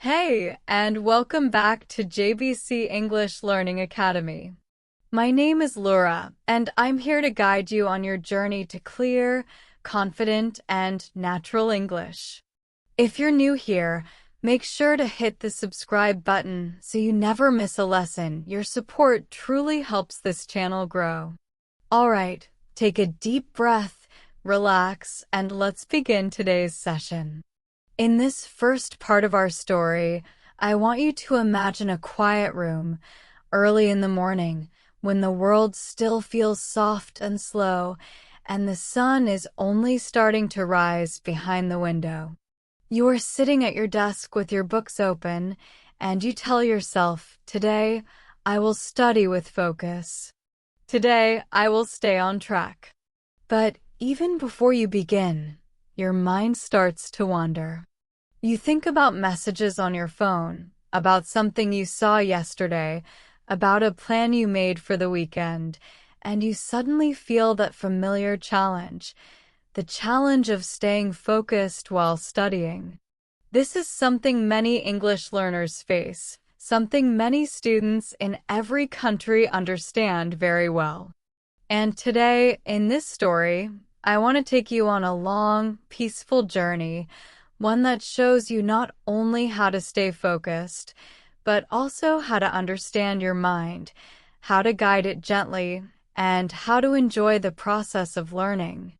Hey, and welcome back to JBC English Learning Academy. My name is Laura, and I'm here to guide you on your journey to clear, confident, and natural English. If you're new here, make sure to hit the subscribe button so you never miss a lesson. Your support truly helps this channel grow. All right, take a deep breath, relax, and let's begin today's session. In this first part of our story, I want you to imagine a quiet room, early in the morning, when the world still feels soft and slow, and the sun is only starting to rise behind the window. You are sitting at your desk with your books open, and you tell yourself, "Today, I will study with focus. Today, I will stay on track." But even before you begin, your mind starts to wander. You think about messages on your phone, about something you saw yesterday, about a plan you made for the weekend, and you suddenly feel that familiar challenge, the challenge of staying focused while studying. This is something many English learners face, something many students in every country understand very well. And today, in this story, I want to take you on a long, peaceful journey, one that shows you not only how to stay focused, but also how to understand your mind, how to guide it gently, and how to enjoy the process of learning.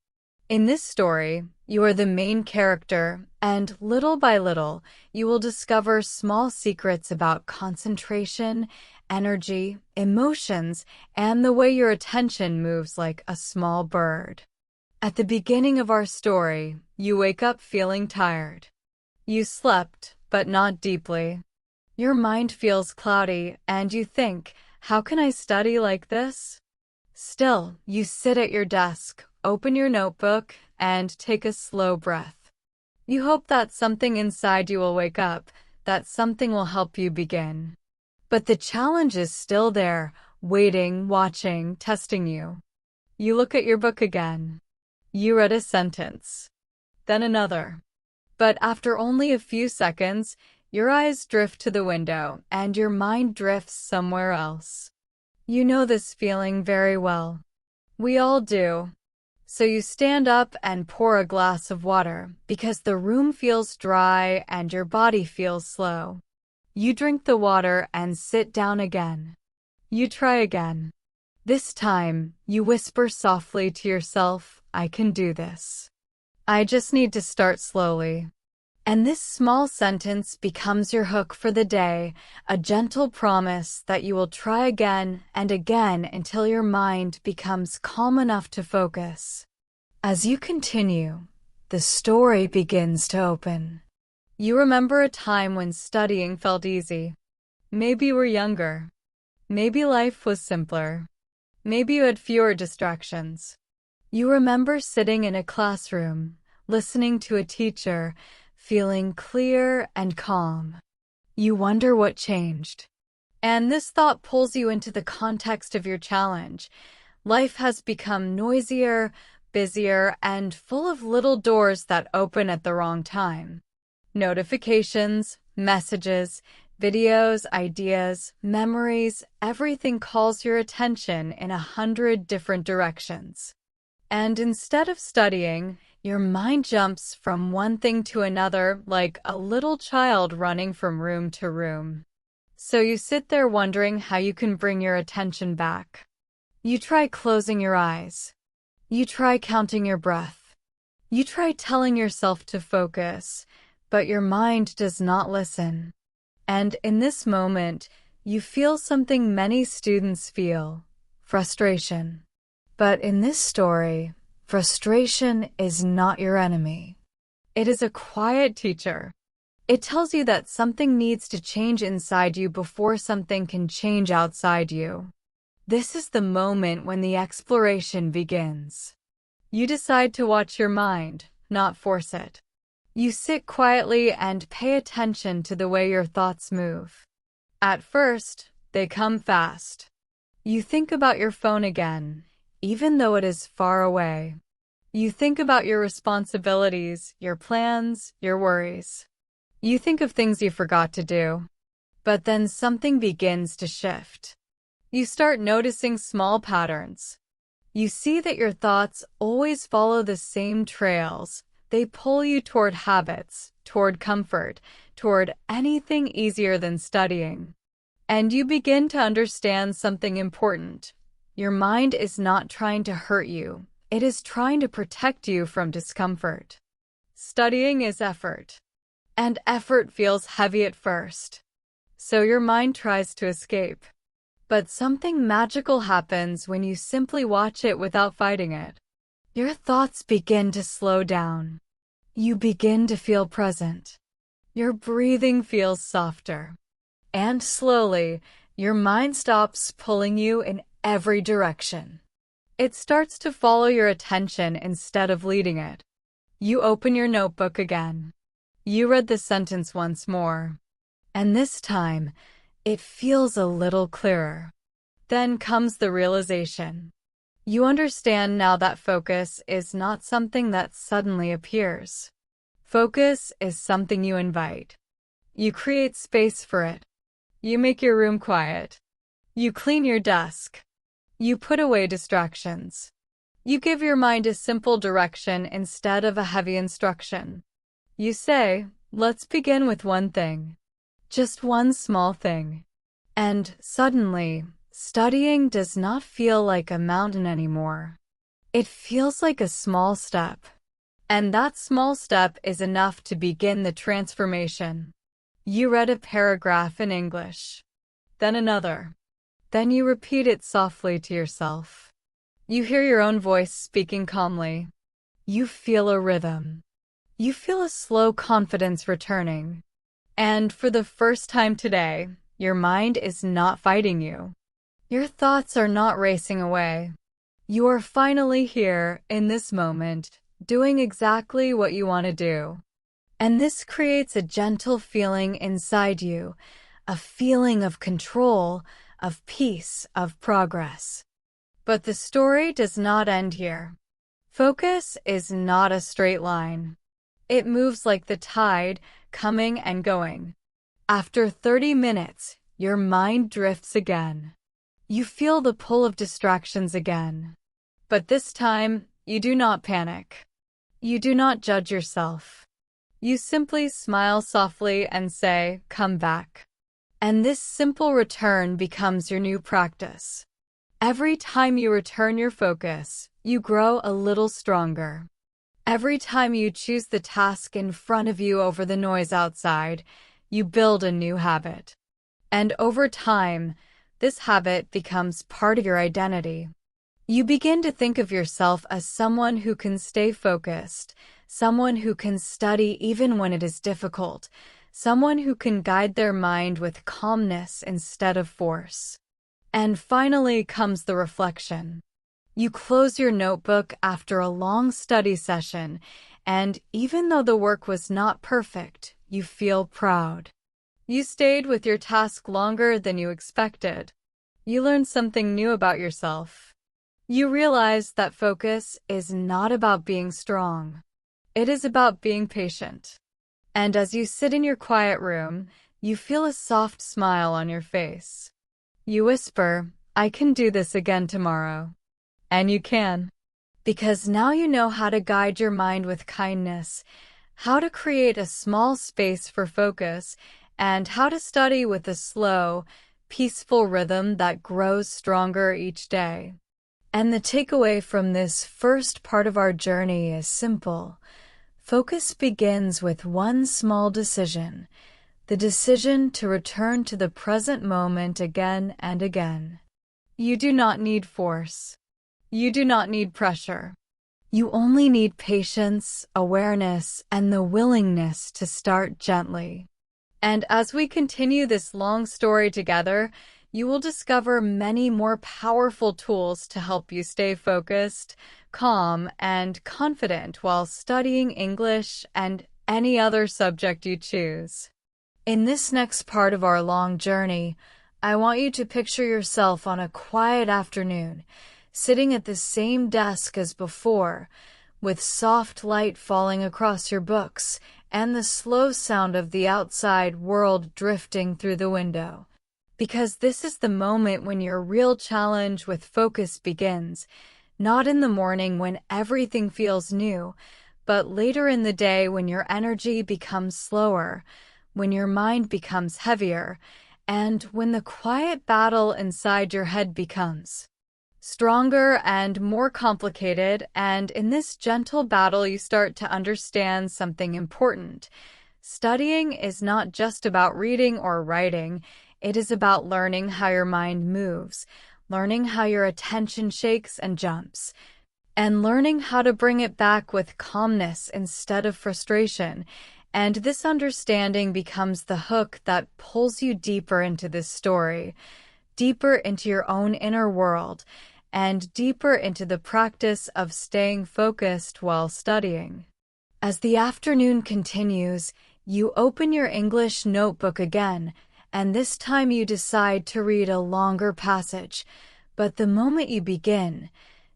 In this story, you are the main character, and little by little, you will discover small secrets about concentration, energy, emotions, and the way your attention moves like a small bird. At the beginning of our story, you wake up feeling tired. You slept, but not deeply. Your mind feels cloudy, and you think, "How can I study like this?" Still, you sit at your desk, open your notebook, and take a slow breath. You hope that something inside you will wake up, that something will help you begin. But the challenge is still there, waiting, watching, testing you. You look at your book again. You read a sentence, then another. But after only a few seconds, your eyes drift to the window and your mind drifts somewhere else. You know this feeling very well. We all do. So you stand up and pour a glass of water because the room feels dry and your body feels slow. You drink the water and sit down again. You try again. This time, you whisper softly to yourself, "I can do this. I just need to start slowly." And this small sentence becomes your hook for the day, a gentle promise that you will try again and again until your mind becomes calm enough to focus. As you continue, the story begins to open. You remember a time when studying felt easy. Maybe you were younger. Maybe life was simpler. Maybe you had fewer distractions. You remember sitting in a classroom, listening to a teacher, feeling clear and calm. You wonder what changed. And this thought pulls you into the context of your challenge. Life has become noisier, busier, and full of little doors that open at the wrong time. Notifications, messages, videos, ideas, memories, everything calls your attention in 100 different directions. And instead of studying, your mind jumps from one thing to another like a little child running from room to room. So you sit there wondering how you can bring your attention back. You try closing your eyes. You try counting your breath. You try telling yourself to focus, but your mind does not listen. And in this moment, you feel something many students feel: frustration. But in this story, frustration is not your enemy. It is a quiet teacher. It tells you that something needs to change inside you before something can change outside you. This is the moment when the exploration begins. You decide to watch your mind, not force it. You sit quietly and pay attention to the way your thoughts move. At first, they come fast. You think about your phone again, even though it is far away. You think about your responsibilities, your plans, your worries. You think of things you forgot to do, but then something begins to shift. You start noticing small patterns. You see that your thoughts always follow the same trails. They pull you toward habits, toward comfort, toward anything easier than studying. And you begin to understand something important. Your mind is not trying to hurt you. It is trying to protect you from discomfort. Studying is effort, and effort feels heavy at first. So your mind tries to escape. But something magical happens when you simply watch it without fighting it. Your thoughts begin to slow down. You begin to feel present. Your breathing feels softer. And slowly, your mind stops pulling you in every direction. It starts to follow your attention instead of leading it. You open your notebook again. You read the sentence once more. And this time, it feels a little clearer. Then comes the realization. You understand now that focus is not something that suddenly appears. Focus is something you invite. You create space for it. You make your room quiet. You clean your desk. You put away distractions. You give your mind a simple direction instead of a heavy instruction. You say, let's begin with one thing. Just one small thing. And suddenly, studying does not feel like a mountain anymore. It feels like a small step. And that small step is enough to begin the transformation. You read a paragraph in English. Then another. Then you repeat it softly to yourself. You hear your own voice speaking calmly. You feel a rhythm. You feel a slow confidence returning. And for the first time today, your mind is not fighting you. Your thoughts are not racing away. You are finally here, in this moment, doing exactly what you want to do. And this creates a gentle feeling inside you, a feeling of control, of peace, of progress. But the story does not end here. Focus is not a straight line. It moves like the tide, coming and going. After 30 minutes, your mind drifts again. You feel the pull of distractions again. But this time, you do not panic. You do not judge yourself. You simply smile softly and say, come back. And this simple return becomes your new practice. Every time you return your focus, you grow a little stronger. Every time you choose the task in front of you over the noise outside, you build a new habit. And over time, this habit becomes part of your identity. You begin to think of yourself as someone who can stay focused, someone who can study even when it is difficult, someone who can guide their mind with calmness instead of force. And finally comes the reflection. You close your notebook after a long study session, and even though the work was not perfect, you feel proud. You stayed with your task longer than you expected. You learned something new about yourself. You realize that focus is not about being strong. It is about being patient. And as you sit in your quiet room, you feel a soft smile on your face. You whisper, I can do this again tomorrow. And you can. Because now you know how to guide your mind with kindness, how to create a small space for focus, and how to study with a slow, peaceful rhythm that grows stronger each day. And the takeaway from this first part of our journey is simple. Focus begins with one small decision, the decision to return to the present moment again and again. You do not need force. You do not need pressure. You only need patience, awareness, and the willingness to start gently. And as we continue this long story together, you will discover many more powerful tools to help you stay focused, calm, and confident while studying English and any other subject you choose. In this next part of our long journey, I want you to picture yourself on a quiet afternoon, sitting at the same desk as before, with soft light falling across your books and the slow sound of the outside world drifting through the window. Because this is the moment when your real challenge with focus begins, not in the morning when everything feels new, but later in the day when your energy becomes slower, when your mind becomes heavier, and when the quiet battle inside your head becomes stronger and more complicated, and in this gentle battle you start to understand something important. Studying is not just about reading or writing, it is about learning how your mind moves, learning how your attention shakes and jumps, and learning how to bring it back with calmness instead of frustration. And this understanding becomes the hook that pulls you deeper into this story, deeper into your own inner world, and deeper into the practice of staying focused while studying. As the afternoon continues, you open your English notebook again, and this time you decide to read a longer passage. But the moment you begin,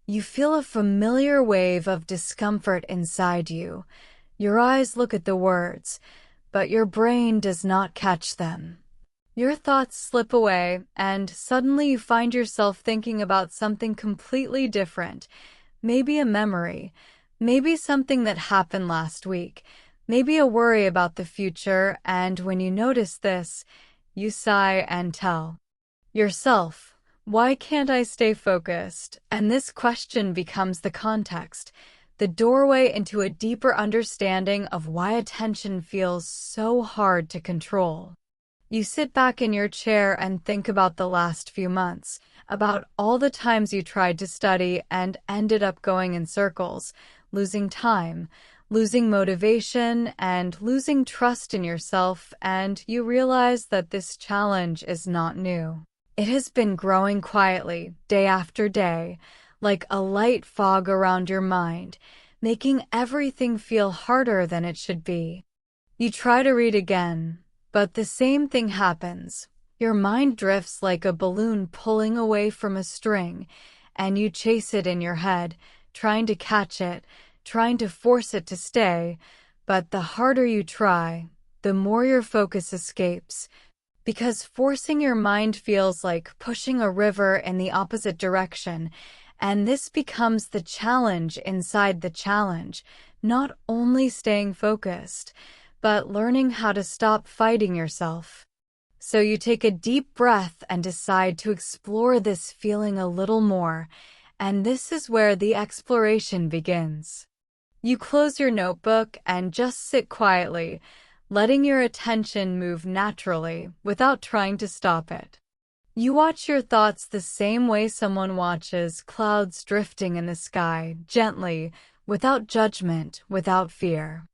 you feel a familiar wave of discomfort inside you. Your eyes look at the words, but your brain does not catch them. Your thoughts slip away, and suddenly you find yourself thinking about something completely different. Maybe a memory, maybe something that happened last week, maybe a worry about the future, and when you notice this, you sigh and tell yourself, "Why can't I stay focused?" And this question becomes the context, the doorway into a deeper understanding of why attention feels so hard to control. You sit back in your chair and think about the last few months, about all the times you tried to study and ended up going in circles, losing time, losing motivation, and losing trust in yourself, and you realize that this challenge is not new. It has been growing quietly, day after day, like a light fog around your mind, making everything feel harder than it should be. You try to read again, but the same thing happens. Your mind drifts like a balloon pulling away from a string, and you chase it in your head, trying to catch it, trying to force it to stay. But the harder you try, the more your focus escapes, because forcing your mind feels like pushing a river in the opposite direction, and this becomes the challenge inside the challenge, not only staying focused, but learning how to stop fighting yourself. So you take a deep breath and decide to explore this feeling a little more, and this is where the exploration begins. You close your notebook and just sit quietly, letting your attention move naturally without trying to stop it. You watch your thoughts the same way someone watches clouds drifting in the sky, gently, without judgment, without fear.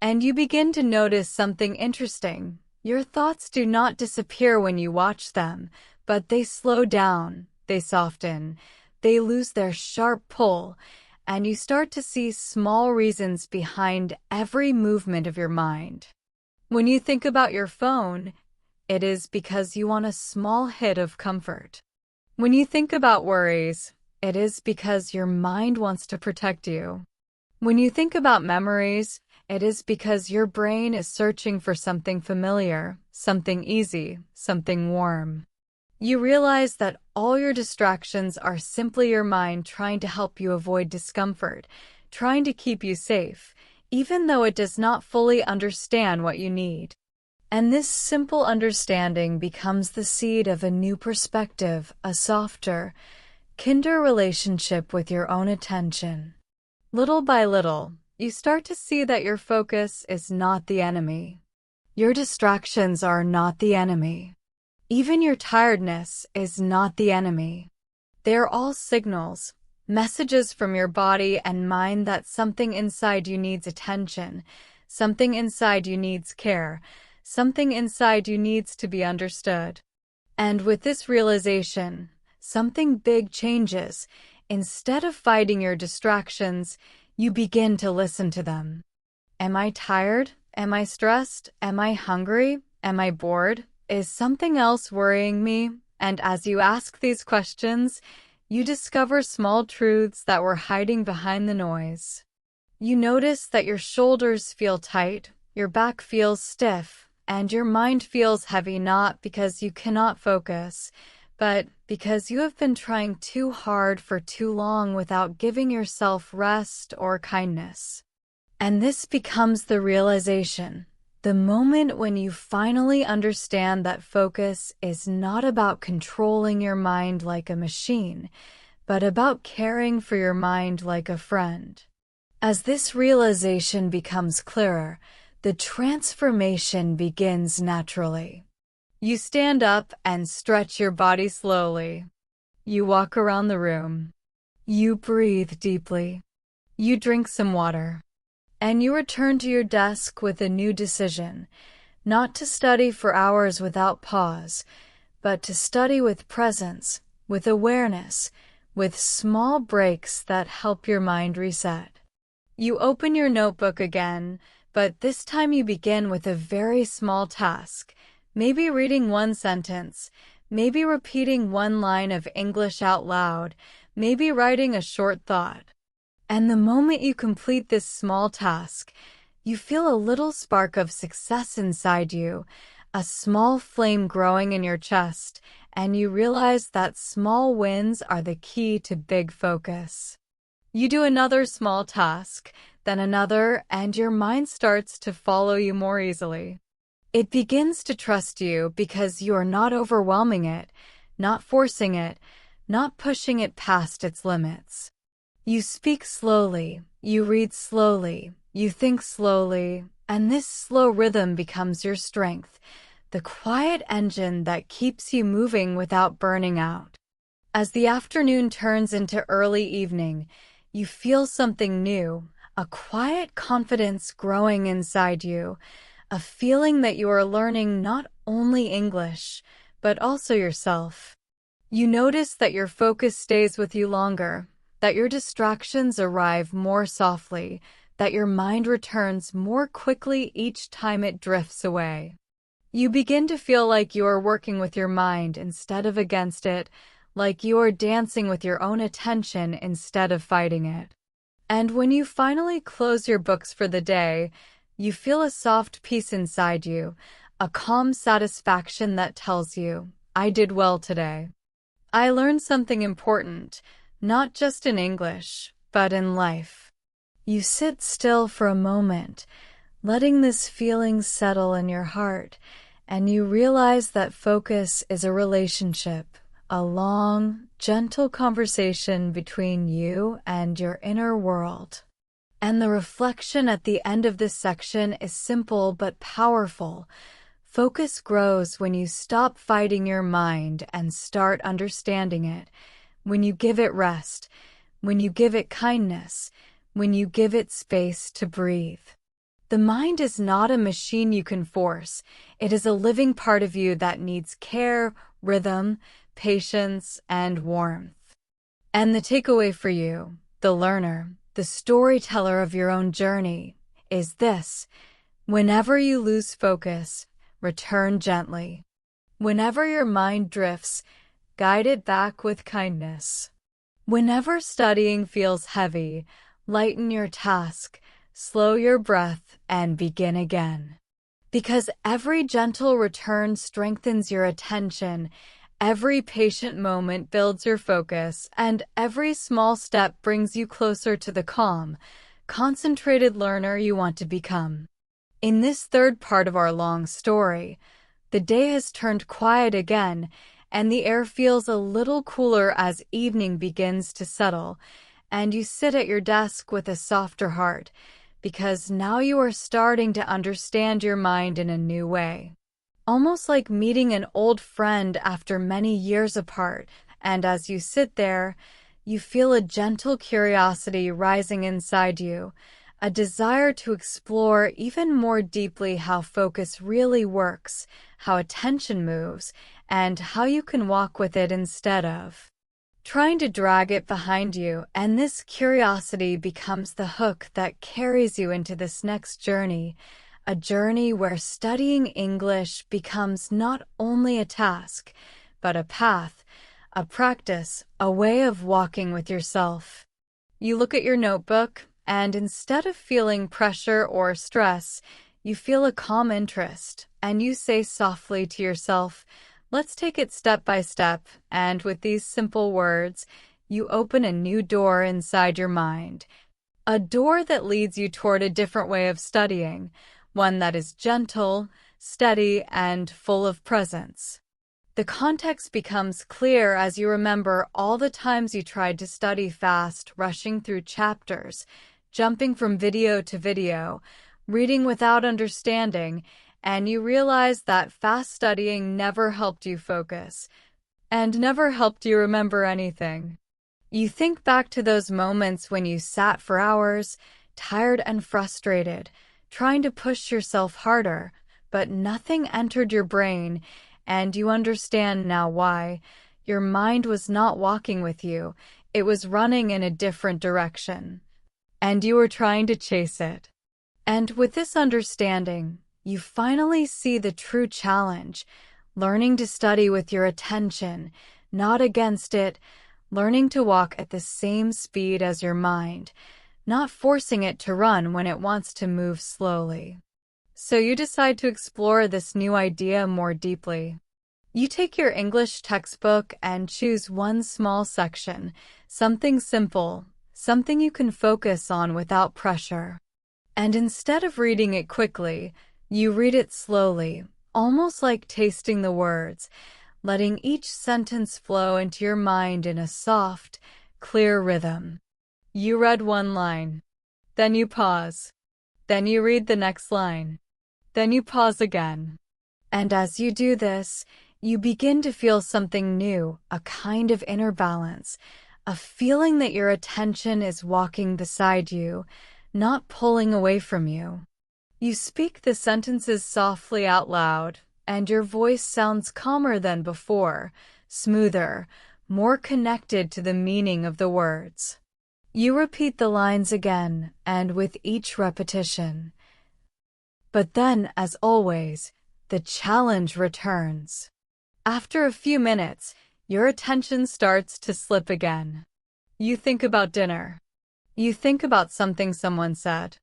And you begin to notice something interesting. Your thoughts do not disappear when you watch them, but they slow down, they soften, they lose their sharp pull, and you start to see small reasons behind every movement of your mind. When you think about your phone, it is because you want a small hit of comfort. When you think about worries, it is because your mind wants to protect you. When you think about memories, it is because your brain is searching for something familiar, something easy, something warm. You realize that all your distractions are simply your mind trying to help you avoid discomfort, trying to keep you safe, even though it does not fully understand what you need. And this simple understanding becomes the seed of a new perspective, a softer, kinder relationship with your own attention. Little by little, you start to see that your focus is not the enemy. Your distractions are not the enemy. Even your tiredness is not the enemy. They are all signals, messages from your body and mind that something inside you needs attention, something inside you needs care, something inside you needs to be understood. And with this realization, something big changes. Instead of fighting your distractions, you begin to listen to them. Am I tired? Am I stressed? Am I hungry? Am I bored? Is something else worrying me? And as you ask these questions, you discover small truths that were hiding behind the noise. You notice that your shoulders feel tight, your back feels stiff, and your mind feels heavy not because you cannot focus, but because you have been trying too hard for too long without giving yourself rest or kindness. And this becomes the realization, the moment when you finally understand that focus is not about controlling your mind like a machine, but about caring for your mind like a friend. As this realization becomes clearer, the transformation begins naturally. You stand up and stretch your body slowly. You walk around the room. You breathe deeply. You drink some water. And you return to your desk with a new decision, not to study for hours without pause, but to study with presence, with awareness, with small breaks that help your mind reset. You open your notebook again, but this time you begin with a very small task, maybe reading one sentence, maybe repeating one line of English out loud, maybe writing a short thought. And the moment you complete this small task, you feel a little spark of success inside you, a small flame growing in your chest, and you realize that small wins are the key to big focus. You do another small task, then another, and your mind starts to follow you more easily. It begins to trust you because you are not overwhelming it, not forcing it, not pushing it past its limits. You speak slowly, you read slowly, you think slowly, and this slow rhythm becomes your strength, the quiet engine that keeps you moving without burning out. As the afternoon turns into early evening, you feel something new, a quiet confidence growing inside you, a feeling that you are learning not only English, but also yourself. You notice that your focus stays with you longer, that your distractions arrive more softly, that your mind returns more quickly each time it drifts away. You begin to feel like you are working with your mind instead of against it, like you are dancing with your own attention instead of fighting it. And when you finally close your books for the day, you feel a soft peace inside you, a calm satisfaction that tells you, I did well today. I learned something important, not just in English, but in life. You sit still for a moment, letting this feeling settle in your heart, and you realize that focus is a relationship, a long, gentle conversation between you and your inner world. And the reflection at the end of this section is simple but powerful. Focus grows when you stop fighting your mind and start understanding it, when you give it rest, when you give it kindness, when you give it space to breathe. The mind is not a machine you can force. It is a living part of you that needs care, rhythm, patience, and warmth. And the takeaway for you, the learner, the storyteller of your own journey, is this: whenever you lose focus, return gently. Whenever your mind drifts, guide it back with kindness. Whenever studying feels heavy, lighten your task, slow your breath, and begin again. Because every gentle return strengthens your attention, every patient moment builds your focus, and every small step brings you closer to the calm, concentrated learner you want to become. In this third part of our long story, the day has turned quiet again, and the air feels a little cooler as evening begins to settle, and you sit at your desk with a softer heart, because now you are starting to understand your mind in a new way. Almost like meeting an old friend after many years apart, and as you sit there, you feel a gentle curiosity rising inside you, a desire to explore even more deeply how focus really works, how attention moves, and how you can walk with it instead of trying to drag it behind you. And this curiosity becomes the hook that carries you into this next journey, a journey where studying English becomes not only a task, but a path, a practice, a way of walking with yourself. You look at your notebook, and instead of feeling pressure or stress, you feel a calm interest, and you say softly to yourself, "Let's take it step by step," and with these simple words, you open a new door inside your mind. A door that leads you toward a different way of studying, one that is gentle, steady, and full of presence. The context becomes clear as you remember all the times you tried to study fast, rushing through chapters, jumping from video to video, reading without understanding, and you realize that fast studying never helped you focus and never helped you remember anything. You think back to those moments when you sat for hours, tired and frustrated, trying to push yourself harder, but nothing entered your brain, and you understand now why. Your mind was not walking with you, it was running in a different direction, and you were trying to chase it. And with this understanding, you finally see the true challenge, learning to study with your attention, not against it, learning to walk at the same speed as your mind, not forcing it to run when it wants to move slowly. So you decide to explore this new idea more deeply. You take your English textbook and choose one small section, something simple, something you can focus on without pressure. And instead of reading it quickly, you read it slowly, almost like tasting the words, letting each sentence flow into your mind in a soft, clear rhythm. You read one line. Then you pause. Then you read the next line. Then you pause again. And as you do this, you begin to feel something new, a kind of inner balance, a feeling that your attention is walking beside you, not pulling away from you. You speak the sentences softly out loud, and your voice sounds calmer than before, smoother, more connected to the meaning of the words. You repeat the lines again, and with each repetition. But then, as always, the challenge returns. After a few minutes, your attention starts to slip again. You think about dinner. You think about something someone said.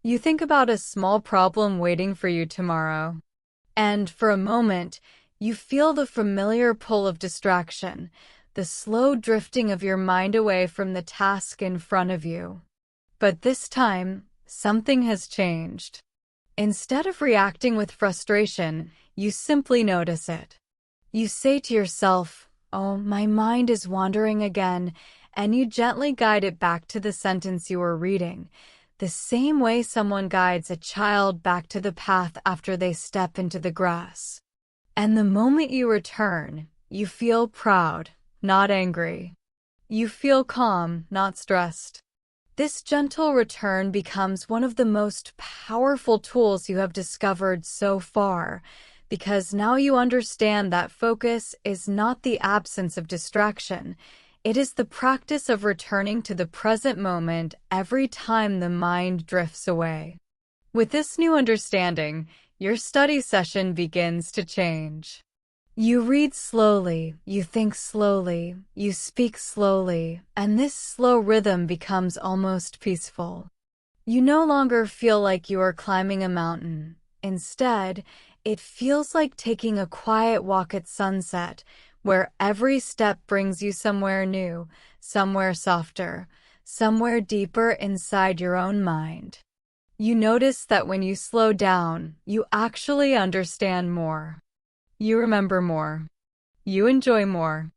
You think about a small problem waiting for you tomorrow. And for a moment, you feel the familiar pull of distraction, the slow drifting of your mind away from the task in front of you. But this time, something has changed. Instead of reacting with frustration, you simply notice it. You say to yourself, "Oh, my mind is wandering again," and you gently guide it back to the sentence you were reading, the same way someone guides a child back to the path after they step into the grass. And the moment you return, you feel proud, not angry. You feel calm, not stressed. This gentle return becomes one of the most powerful tools you have discovered so far, because now you understand that focus is not the absence of distraction. It is the practice of returning to the present moment every time the mind drifts away. With this new understanding, your study session begins to change. You read slowly, you think slowly, you speak slowly, and this slow rhythm becomes almost peaceful. You no longer feel like you are climbing a mountain. Instead, it feels like taking a quiet walk at sunset, where every step brings you somewhere new, somewhere softer, somewhere deeper inside your own mind. You notice that when you slow down, you actually understand more. You remember more. You enjoy more.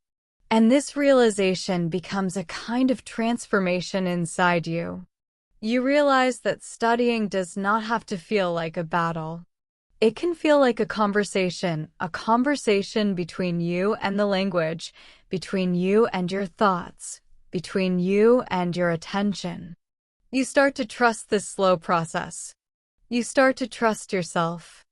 And this realization becomes a kind of transformation inside you. You realize that studying does not have to feel like a battle. It can feel like a conversation between you and the language, between you and your thoughts, between you and your attention. You start to trust this slow process. You start to trust yourself.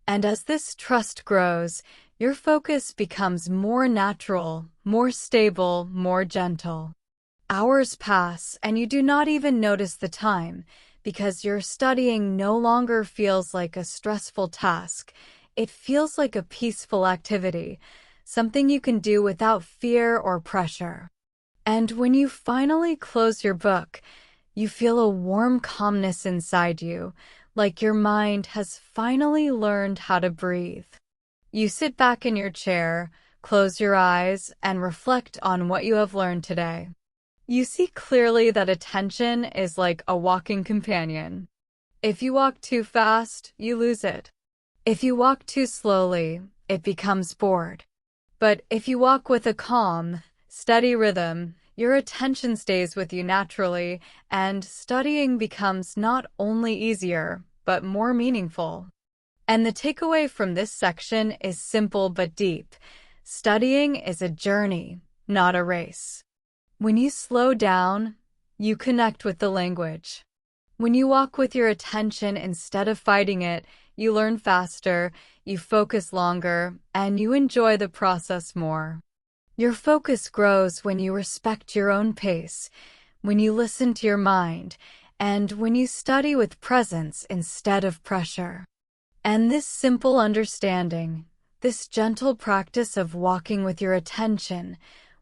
And as this trust grows, your focus becomes more natural, more stable, more gentle. Hours pass, and you do not even notice the time, because your studying no longer feels like a stressful task. It feels like a peaceful activity, something you can do without fear or pressure. And when you finally close your book, you feel a warm calmness inside you, like your mind has finally learned how to breathe. You sit back in your chair, close your eyes, and reflect on what you have learned today. You see clearly that attention is like a walking companion. If you walk too fast, you lose it. If you walk too slowly, it becomes bored. But if you walk with a calm, steady rhythm, your attention stays with you naturally, and studying becomes not only easier, but more meaningful. And the takeaway from this section is simple but deep. Studying is a journey, not a race. When you slow down, you connect with the language. When you walk with your attention instead of fighting it, you learn faster, you focus longer, and you enjoy the process more. Your focus grows when you respect your own pace, when you listen to your mind, and when you study with presence instead of pressure. And this simple understanding, this gentle practice of walking with your attention,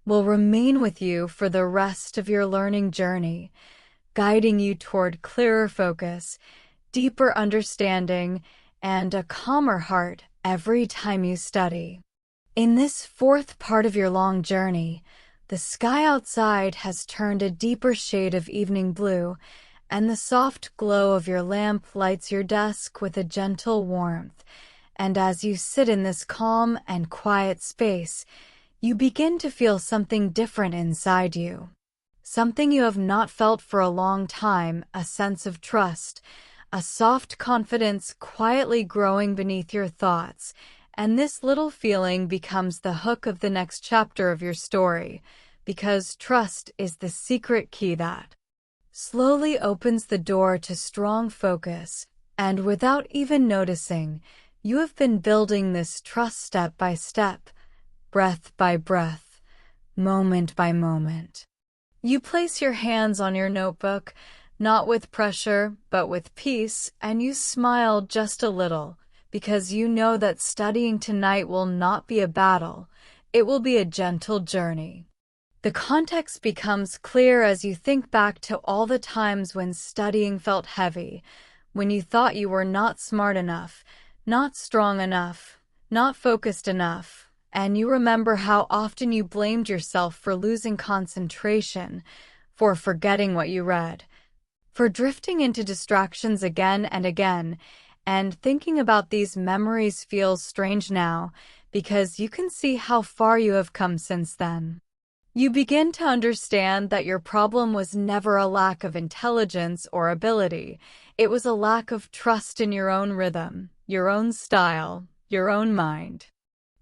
will remain with you for the rest of your learning journey, guiding you toward clearer focus, deeper understanding, and a calmer heart every time you study. In this fourth part of your long journey, the sky outside has turned a deeper shade of evening blue, and the soft glow of your lamp lights your desk with a gentle warmth. And as you sit in this calm and quiet space, you begin to feel something different inside you. Something you have not felt for a long time, a sense of trust, a soft confidence quietly growing beneath your thoughts, and this little feeling becomes the hook of the next chapter of your story, because trust is the secret key that slowly opens the door to strong focus, and without even noticing, you have been building this trust step by step, breath by breath, moment by moment. You place your hands on your notebook, not with pressure, but with peace, and you smile just a little, because you know that studying tonight will not be a battle, it will be a gentle journey. The context becomes clear as you think back to all the times when studying felt heavy, when you thought you were not smart enough, not strong enough, not focused enough, and you remember how often you blamed yourself for losing concentration, for forgetting what you read, for drifting into distractions again and again, and thinking about these memories feels strange now, because you can see how far you have come since then. You begin to understand that your problem was never a lack of intelligence or ability. It was a lack of trust in your own rhythm, your own style, your own mind.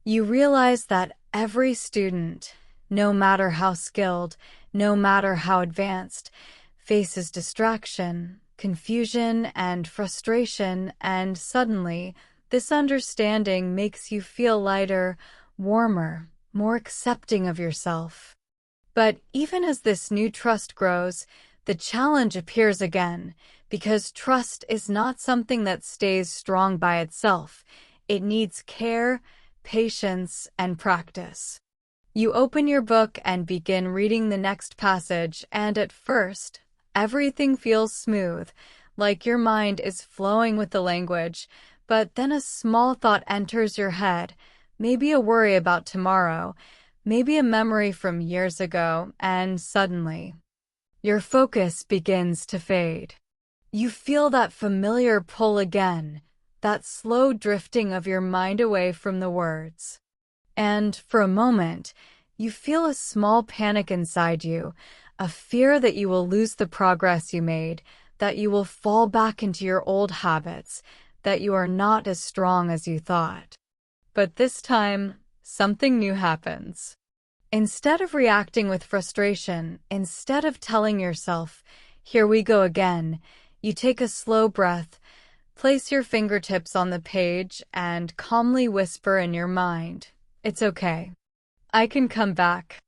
You realize that every student, no matter how skilled, no matter how advanced, faces distraction, confusion, and frustration, and suddenly, this understanding makes you feel lighter, warmer, more accepting of yourself. But even as this new trust grows, the challenge appears again, because trust is not something that stays strong by itself. It needs care, patience, and practice. You open your book and begin reading the next passage, and at first, everything feels smooth, like your mind is flowing with the language, but then a small thought enters your head, maybe a worry about tomorrow, maybe a memory from years ago, and suddenly, your focus begins to fade. You feel that familiar pull again, that slow drifting of your mind away from the words. And for a moment, you feel a small panic inside you, a fear that you will lose the progress you made, that you will fall back into your old habits, that you are not as strong as you thought. But this time, something new happens. Instead of reacting with frustration, instead of telling yourself, "Here we go again," you take a slow breath, place your fingertips on the page, and calmly whisper in your mind, "It's okay. I can come back."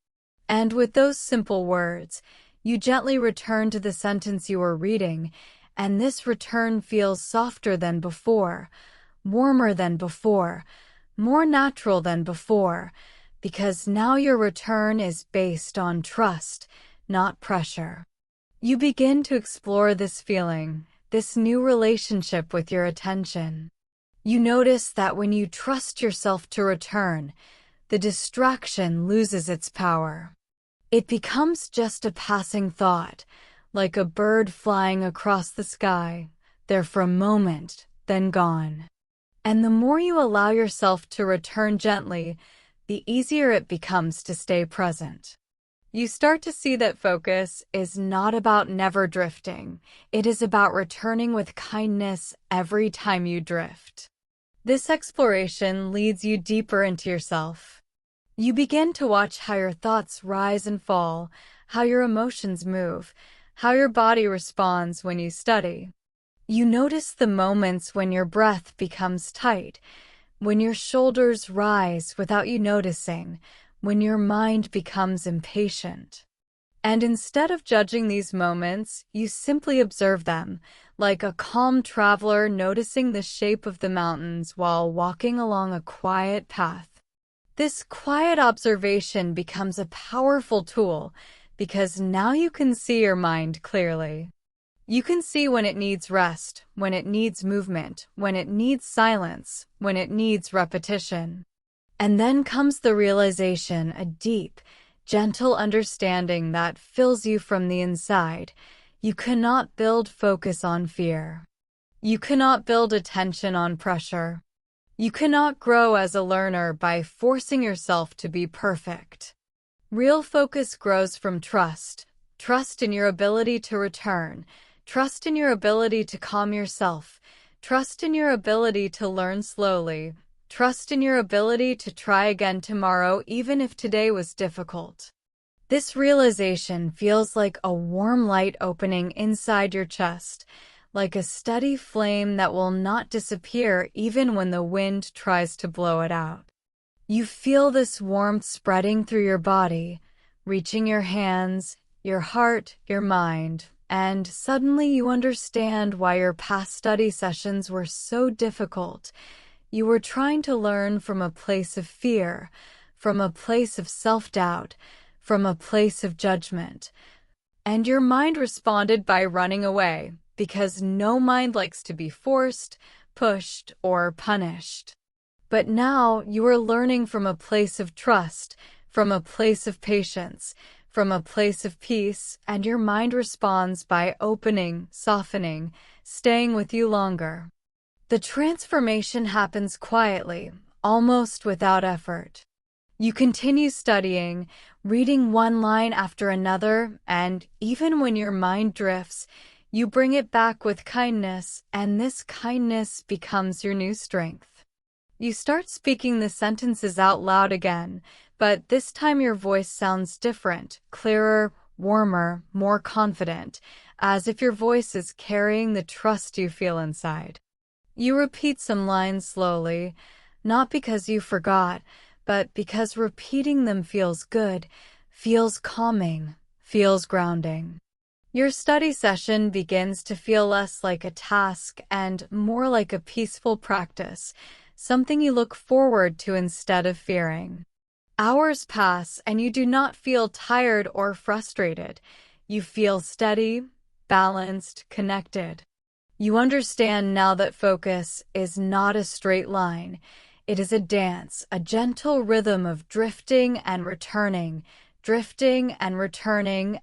And with those simple words, you gently return to the sentence you were reading, and this return feels softer than before, warmer than before, more natural than before, because now your return is based on trust, not pressure. You begin to explore this feeling, this new relationship with your attention. You notice that when you trust yourself to return, the distraction loses its power. It becomes just a passing thought, like a bird flying across the sky, there for a moment, then gone. And the more you allow yourself to return gently, the easier it becomes to stay present. You start to see that focus is not about never drifting. It is about returning with kindness every time you drift. This exploration leads you deeper into yourself. You begin to watch how your thoughts rise and fall, how your emotions move, how your body responds when you study. You notice the moments when your breath becomes tight, when your shoulders rise without you noticing, when your mind becomes impatient. And instead of judging these moments, you simply observe them, like a calm traveler noticing the shape of the mountains while walking along a quiet path. This quiet observation becomes a powerful tool because now you can see your mind clearly. You can see when it needs rest, when it needs movement, when it needs silence, when it needs repetition. And then comes the realization, a deep, gentle understanding that fills you from the inside. You cannot build focus on fear. You cannot build attention on pressure. You cannot grow as a learner by forcing yourself to be perfect. Real focus grows from trust. Trust in your ability to return. Trust in your ability to calm yourself. Trust in your ability to learn slowly. Trust in your ability to try again tomorrow, even if today was difficult. This realization feels like a warm light opening inside your chest, like a steady flame that will not disappear even when the wind tries to blow it out. You feel this warmth spreading through your body, reaching your hands, your heart, your mind, and suddenly you understand why your past study sessions were so difficult. You were trying to learn from a place of fear, from a place of self-doubt, from a place of judgment. And your mind responded by running away, because no mind likes to be forced, pushed, or punished. But now you are learning from a place of trust, from a place of patience, from a place of peace, and your mind responds by opening, softening, staying with you longer. The transformation happens quietly, almost without effort. You continue studying, reading one line after another, and even when your mind drifts, you bring it back with kindness, and this kindness becomes your new strength. You start speaking the sentences out loud again, but this time your voice sounds different, clearer, warmer, more confident, as if your voice is carrying the trust you feel inside. You repeat some lines slowly, not because you forgot, but because repeating them feels good, feels calming, feels grounding. Your study session begins to feel less like a task and more like a peaceful practice, something you look forward to instead of fearing. Hours pass and you do not feel tired or frustrated. You feel steady, balanced, connected. You understand now that focus is not a straight line. It is a dance, a gentle rhythm of drifting and returning,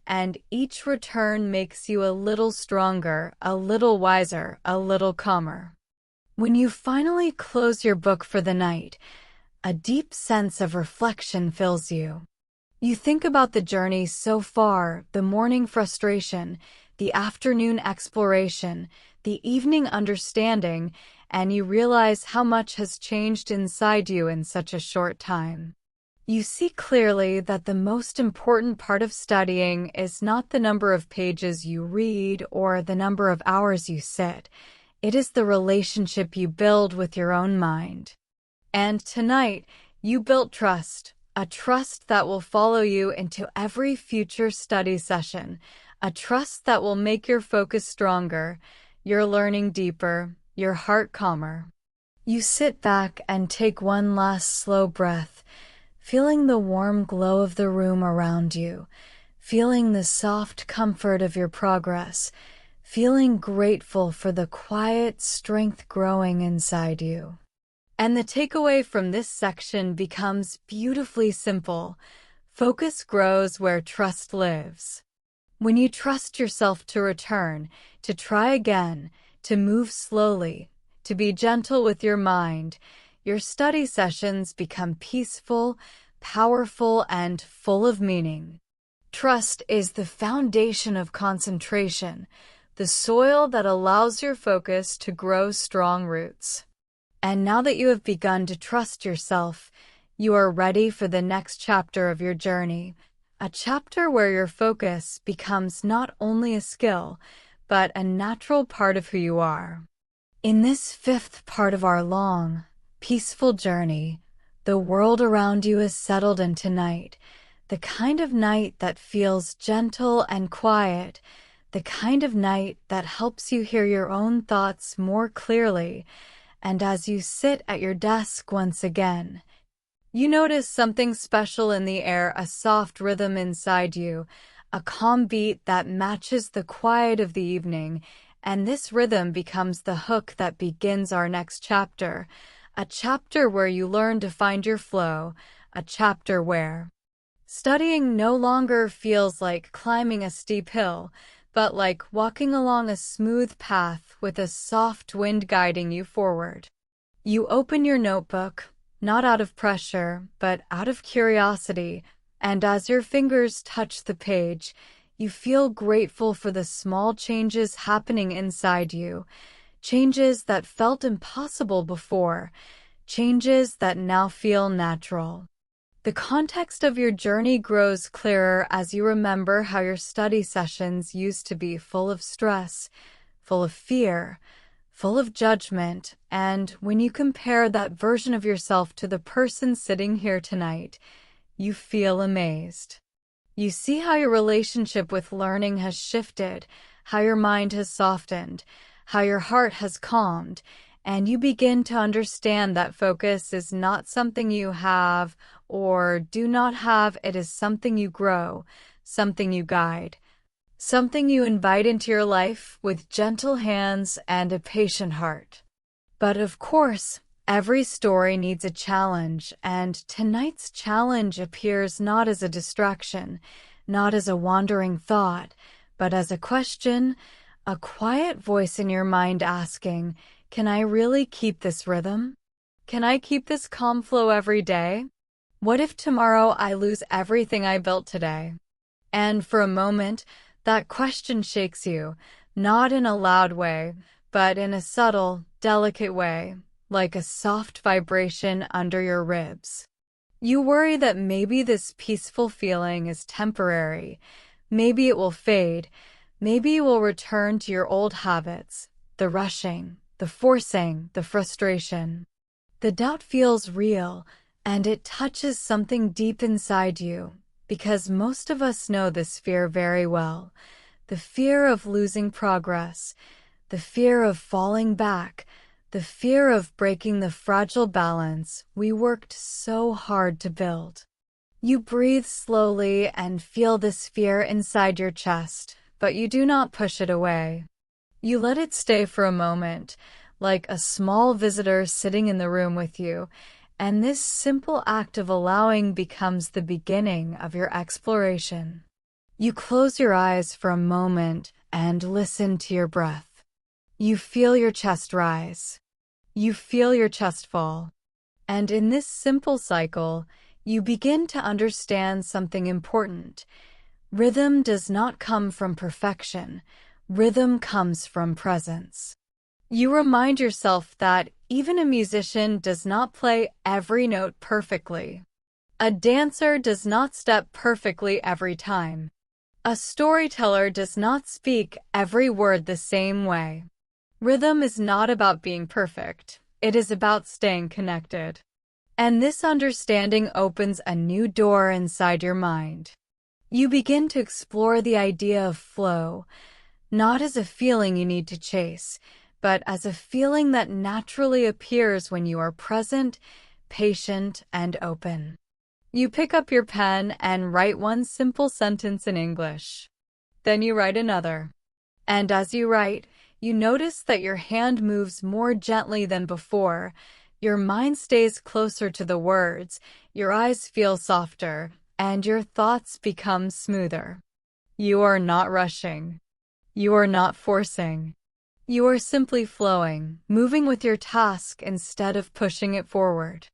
and each return makes you a little stronger, a little wiser, a little calmer. When you finally close your book for the night, a deep sense of reflection fills you. You think about the journey so far, the morning frustration, the afternoon exploration, the evening understanding, and you realize how much has changed inside you in such a short time. You see clearly that the most important part of studying is not the number of pages you read or the number of hours you sit. It is the relationship you build with your own mind. And tonight, you built trust, a trust that will follow you into every future study session, a trust that will make your focus stronger, your learning deeper, your heart calmer. You sit back and take one last slow breath, feeling the warm glow of the room around you, feeling the soft comfort of your progress, feeling grateful for the quiet strength growing inside you. And the takeaway from this section becomes beautifully simple. Focus grows where trust lives. When you trust yourself to return, to try again, to move slowly, to be gentle with your mind, your study sessions become peaceful, powerful, and full of meaning. Trust is the foundation of concentration, the soil that allows your focus to grow strong roots. And now that you have begun to trust yourself, you are ready for the next chapter of your journey, a chapter where your focus becomes not only a skill, but a natural part of who you are. In this fifth part of our long, peaceful journey, the world around you is settled into night, the kind of night that feels gentle and quiet, the kind of night that helps you hear your own thoughts more clearly. And as you sit at your desk once again, you notice something special in the air, a soft rhythm inside you, a calm beat that matches the quiet of the evening, and this rhythm becomes the hook that begins our next chapter, a chapter where you learn to find your flow, a chapter where studying no longer feels like climbing a steep hill, but like walking along a smooth path with a soft wind guiding you forward. You open your notebook, not out of pressure, but out of curiosity, and as your fingers touch the page, you feel grateful for the small changes happening inside you, changes that felt impossible before, changes that now feel natural. The context of your journey grows clearer as you remember how your study sessions used to be full of stress, full of fear, full of judgment, and when you compare that version of yourself to the person sitting here tonight, you feel amazed. You see how your relationship with learning has shifted, how your mind has softened, how your heart has calmed, and you begin to understand that focus is not something you have or do not have, it is something you grow, something you guide, something you invite into your life with gentle hands and a patient heart. But of course, every story needs a challenge, and tonight's challenge appears not as a distraction, not as a wandering thought, but as a question, a quiet voice in your mind asking, can I really keep this rhythm? Can I keep this calm flow every day? What if tomorrow I lose everything I built today? And for a moment, that question shakes you, not in a loud way, but in a subtle, delicate way, like a soft vibration under your ribs. You worry that maybe this peaceful feeling is temporary, maybe it will fade, maybe you will return to your old habits, the rushing, the forcing, the frustration. The doubt feels real, and it touches something deep inside you, because most of us know this fear very well. The fear of losing progress, the fear of falling back, the fear of breaking the fragile balance we worked so hard to build. You breathe slowly and feel this fear inside your chest, but you do not push it away. You let it stay for a moment, like a small visitor sitting in the room with you, and this simple act of allowing becomes the beginning of your exploration. You close your eyes for a moment and listen to your breath. You feel your chest rise. You feel your chest fall. And in this simple cycle, you begin to understand something important. Rhythm does not come from perfection. Rhythm comes from presence. You remind yourself that even a musician does not play every note perfectly. A dancer does not step perfectly every time. A storyteller does not speak every word the same way. Rhythm is not about being perfect. It is about staying connected. And this understanding opens a new door inside your mind. You begin to explore the idea of flow, not as a feeling you need to chase, but as a feeling that naturally appears when you are present, patient, and open. You pick up your pen and write one simple sentence in English. Then you write another. And as you write, you notice that your hand moves more gently than before. Your mind stays closer to the words, your eyes feel softer, and your thoughts become smoother. You are not rushing. You are not forcing. You are simply flowing, moving with your task instead of pushing it forward.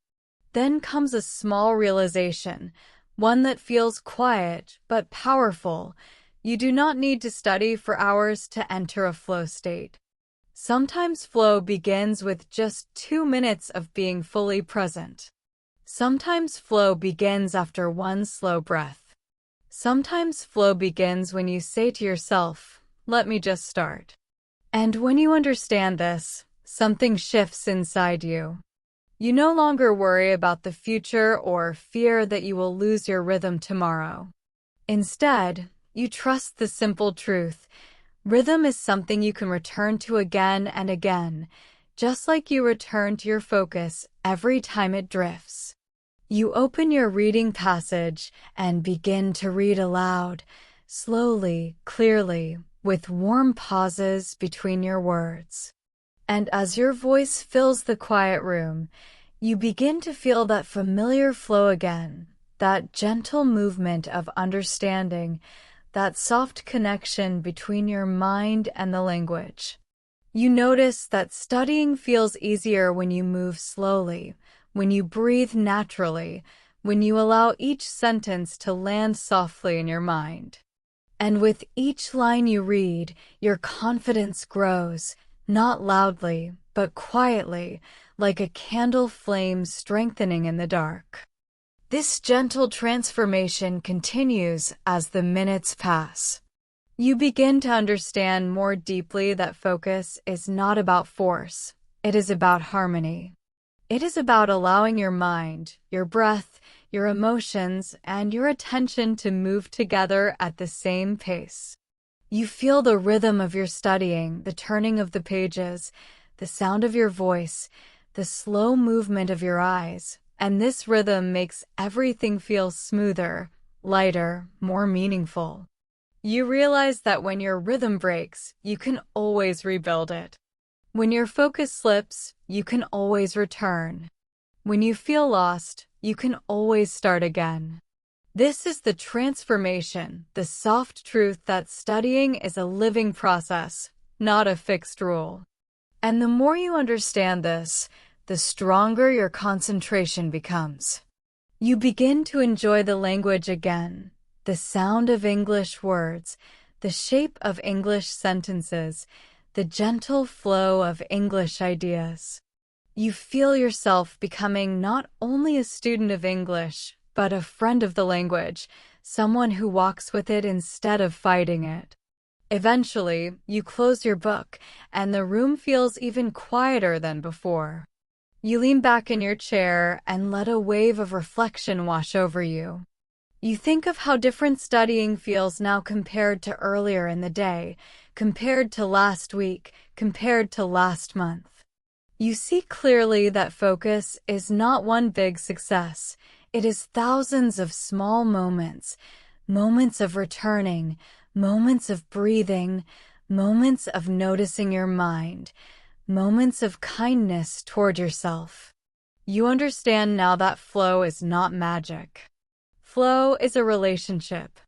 Then comes a small realization, one that feels quiet but powerful. You do not need to study for hours to enter a flow state. Sometimes flow begins with just 2 minutes of being fully present. Sometimes flow begins after one slow breath. Sometimes flow begins when you say to yourself, "Let me just start." And when you understand this, something shifts inside you. You no longer worry about the future or fear that you will lose your rhythm tomorrow. Instead, you trust the simple truth. Rhythm is something you can return to again and again, just like you return to your focus every time it drifts. You open your reading passage and begin to read aloud, slowly, clearly, with warm pauses between your words. And as your voice fills the quiet room, you begin to feel that familiar flow again, that gentle movement of understanding, that soft connection between your mind and the language. You notice that studying feels easier when you move slowly, when you breathe naturally, when you allow each sentence to land softly in your mind. And with each line you read, your confidence grows, not loudly, but quietly, like a candle flame strengthening in the dark. This gentle transformation continues as the minutes pass. You begin to understand more deeply that focus is not about force, it is about harmony. It is about allowing your mind, your breath, your emotions, and your attention to move together at the same pace. You feel the rhythm of your studying, the turning of the pages, the sound of your voice, the slow movement of your eyes, and this rhythm makes everything feel smoother, lighter, more meaningful. You realize that when your rhythm breaks, you can always rebuild it. When your focus slips, you can always return. When you feel lost, you can always start again. This is the transformation, the soft truth that studying is a living process, not a fixed rule. And the more you understand this, the stronger your concentration becomes. You begin to enjoy the language again, the sound of English words, the shape of English sentences, the gentle flow of English ideas. You feel yourself becoming not only a student of English, but a friend of the language, someone who walks with it instead of fighting it. Eventually, you close your book, and the room feels even quieter than before. You lean back in your chair and let a wave of reflection wash over you. You think of how different studying feels now compared to earlier in the day, compared to last week, compared to last month. You see clearly that focus is not one big success. It is thousands of small moments, moments of returning, moments of breathing, moments of noticing your mind, moments of kindness toward yourself. You understand now that flow is not magic. Flow is a relationship,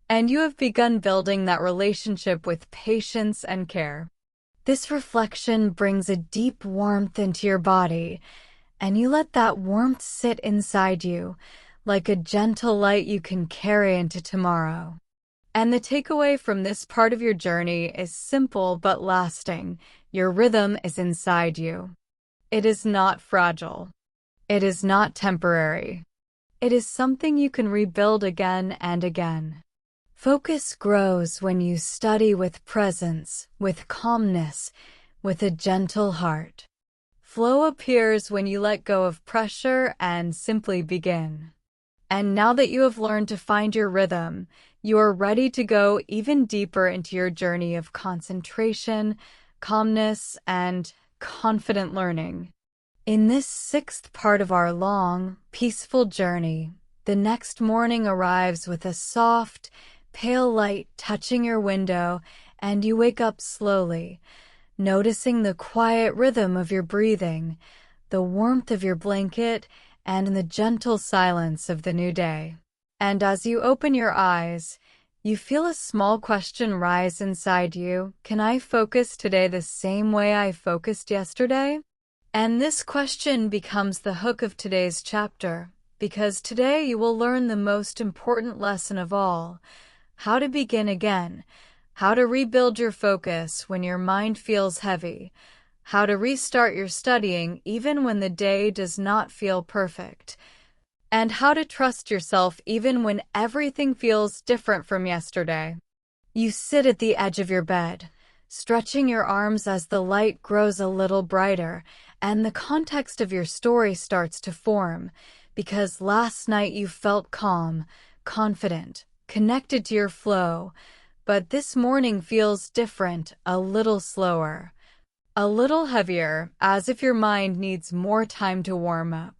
and you have begun building that relationship with patience and care. This reflection brings a deep warmth into your body, and you let that warmth sit inside you, like a gentle light you can carry into tomorrow. And the takeaway from this part of your journey is simple but lasting. Your rhythm is inside you. It is not fragile. It is not temporary. It is something you can rebuild again and again. Focus grows when you study with presence, with calmness, with a gentle heart. Flow appears when you let go of pressure and simply begin. And now that you have learned to find your rhythm, you are ready to go even deeper into your journey of concentration, calmness, and confident learning. In this 6th part of our long, peaceful journey, the next morning arrives with a soft, pale light touching your window and you wake up slowly, noticing the quiet rhythm of your breathing, the warmth of your blanket, and the gentle silence of the new day. And as you open your eyes, you feel a small question rise inside you. Can I focus today the same way I focused yesterday? And this question becomes the hook of today's chapter, because today you will learn the most important lesson of all: how to begin again, how to rebuild your focus when your mind feels heavy, how to restart your studying even when the day does not feel perfect, and how to trust yourself even when everything feels different from yesterday. You sit at the edge of your bed, stretching your arms as the light grows a little brighter, and the context of your story starts to form, because last night you felt calm, confident, connected to your flow, but this morning feels different, a little slower, a little heavier, as if your mind needs more time to warm up.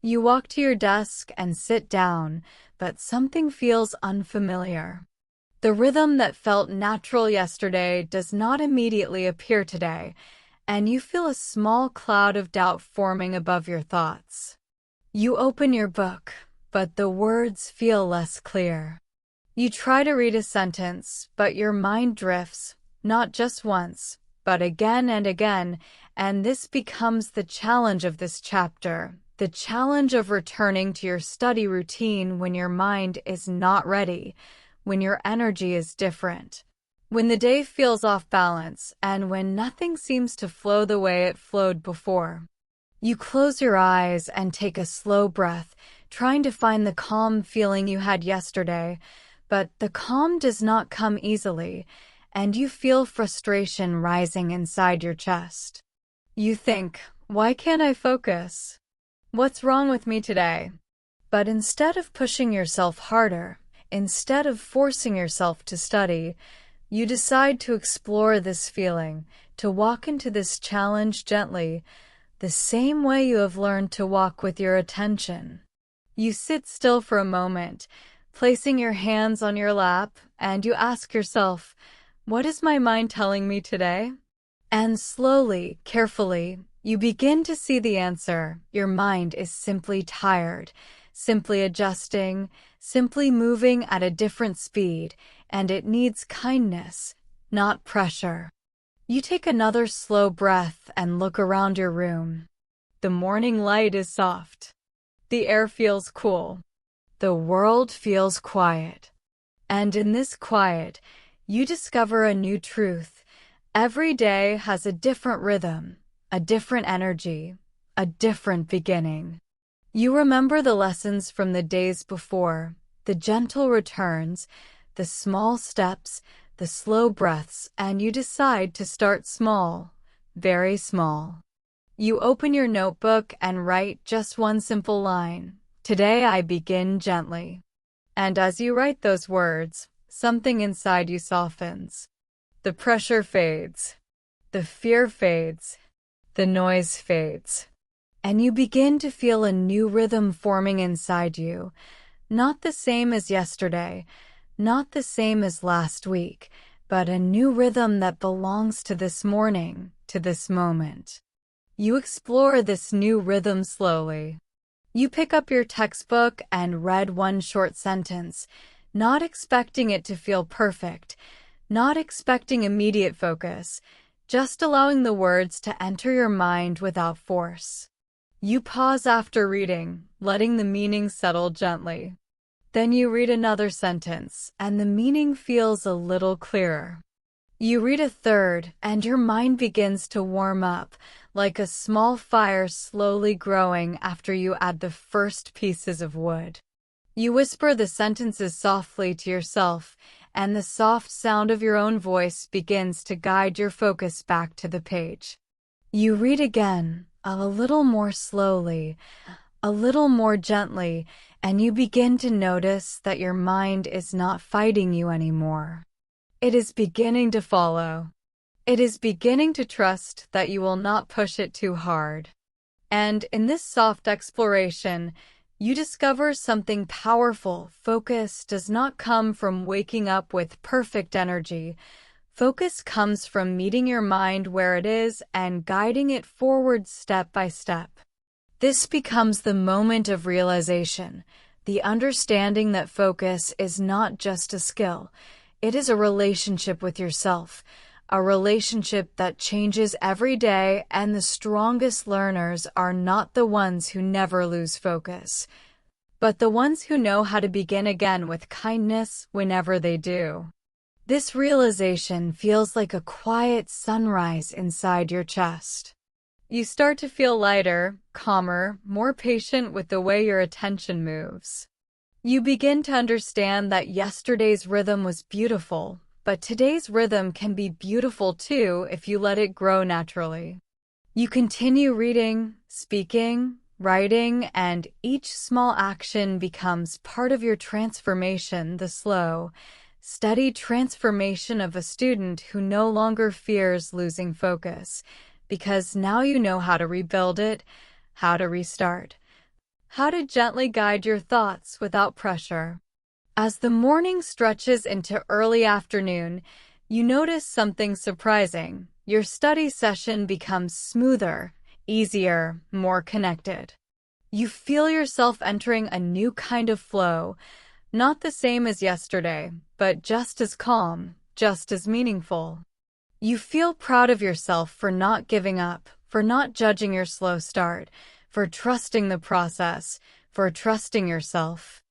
You walk to your desk and sit down, but something feels unfamiliar. The rhythm that felt natural yesterday does not immediately appear today, and you feel a small cloud of doubt forming above your thoughts. You open your book, but the words feel less clear. You try to read a sentence, but your mind drifts, not just once, but again and again, and this becomes the challenge of this chapter. The challenge of returning to your study routine when your mind is not ready, when your energy is different, when the day feels off balance, and when nothing seems to flow the way it flowed before. You close your eyes and take a slow breath, trying to find the calm feeling you had yesterday, but the calm does not come easily, and you feel frustration rising inside your chest. You think, why can't I focus? What's wrong with me today? But instead of pushing yourself harder, instead of forcing yourself to study, you decide to explore this feeling, to walk into this challenge gently, the same way you have learned to walk with your attention. You sit still for a moment, placing your hands on your lap, and you ask yourself, what is my mind telling me today? And slowly, carefully, you begin to see the answer. Your mind is simply tired, simply adjusting, simply moving at a different speed, and it needs kindness, not pressure. You take another slow breath and look around your room. The morning light is soft. The air feels cool. The world feels quiet. And in this quiet, you discover a new truth. Every day has a different rhythm, a different energy, a different beginning. You remember the lessons from the days before, the gentle returns, the small steps, the slow breaths, and you decide to start small, very small. You open your notebook and write just one simple line. Today I begin gently. And as you write those words, something inside you softens. The pressure fades. The fear fades. The noise fades. And you begin to feel a new rhythm forming inside you. Not the same as yesterday, not the same as last week, but a new rhythm that belongs to this morning, to this moment. You explore this new rhythm slowly. You pick up your textbook and read one short sentence, not expecting it to feel perfect, not expecting immediate focus, just allowing the words to enter your mind without force. You pause after reading, letting the meaning settle gently. Then you read another sentence, and the meaning feels a little clearer. You read a third, and your mind begins to warm up, like a small fire slowly growing after you add the first pieces of wood. You whisper the sentences softly to yourself, and the soft sound of your own voice begins to guide your focus back to the page. You read again, a little more slowly, a little more gently, and you begin to notice that your mind is not fighting you anymore. It is beginning to follow. It is beginning to trust that you will not push it too hard. And in this soft exploration, you discover something powerful. Focus does not come from waking up with perfect energy. Focus comes from meeting your mind where it is and guiding it forward step by step. This becomes the moment of realization, the understanding that focus is not just a skill, it is a relationship with yourself, a relationship that changes every day, and the strongest learners are not the ones who never lose focus, but the ones who know how to begin again with kindness whenever they do. This realization feels like a quiet sunrise inside your chest. You start to feel lighter, calmer, more patient with the way your attention moves. You begin to understand that yesterday's rhythm was beautiful, but today's rhythm can be beautiful too if you let it grow naturally. You continue reading, speaking, writing, and each small action becomes part of your transformation, the slow, steady transformation of a student who no longer fears losing focus, because now you know how to rebuild it, how to restart, how to gently guide your thoughts without pressure. As the morning stretches into early afternoon, you notice something surprising. Your study session becomes smoother, easier, more connected. You feel yourself entering a new kind of flow, not the same as yesterday, but just as calm, just as meaningful. You feel proud of yourself for not giving up, for not judging your slow start, for trusting the process, for trusting yourself.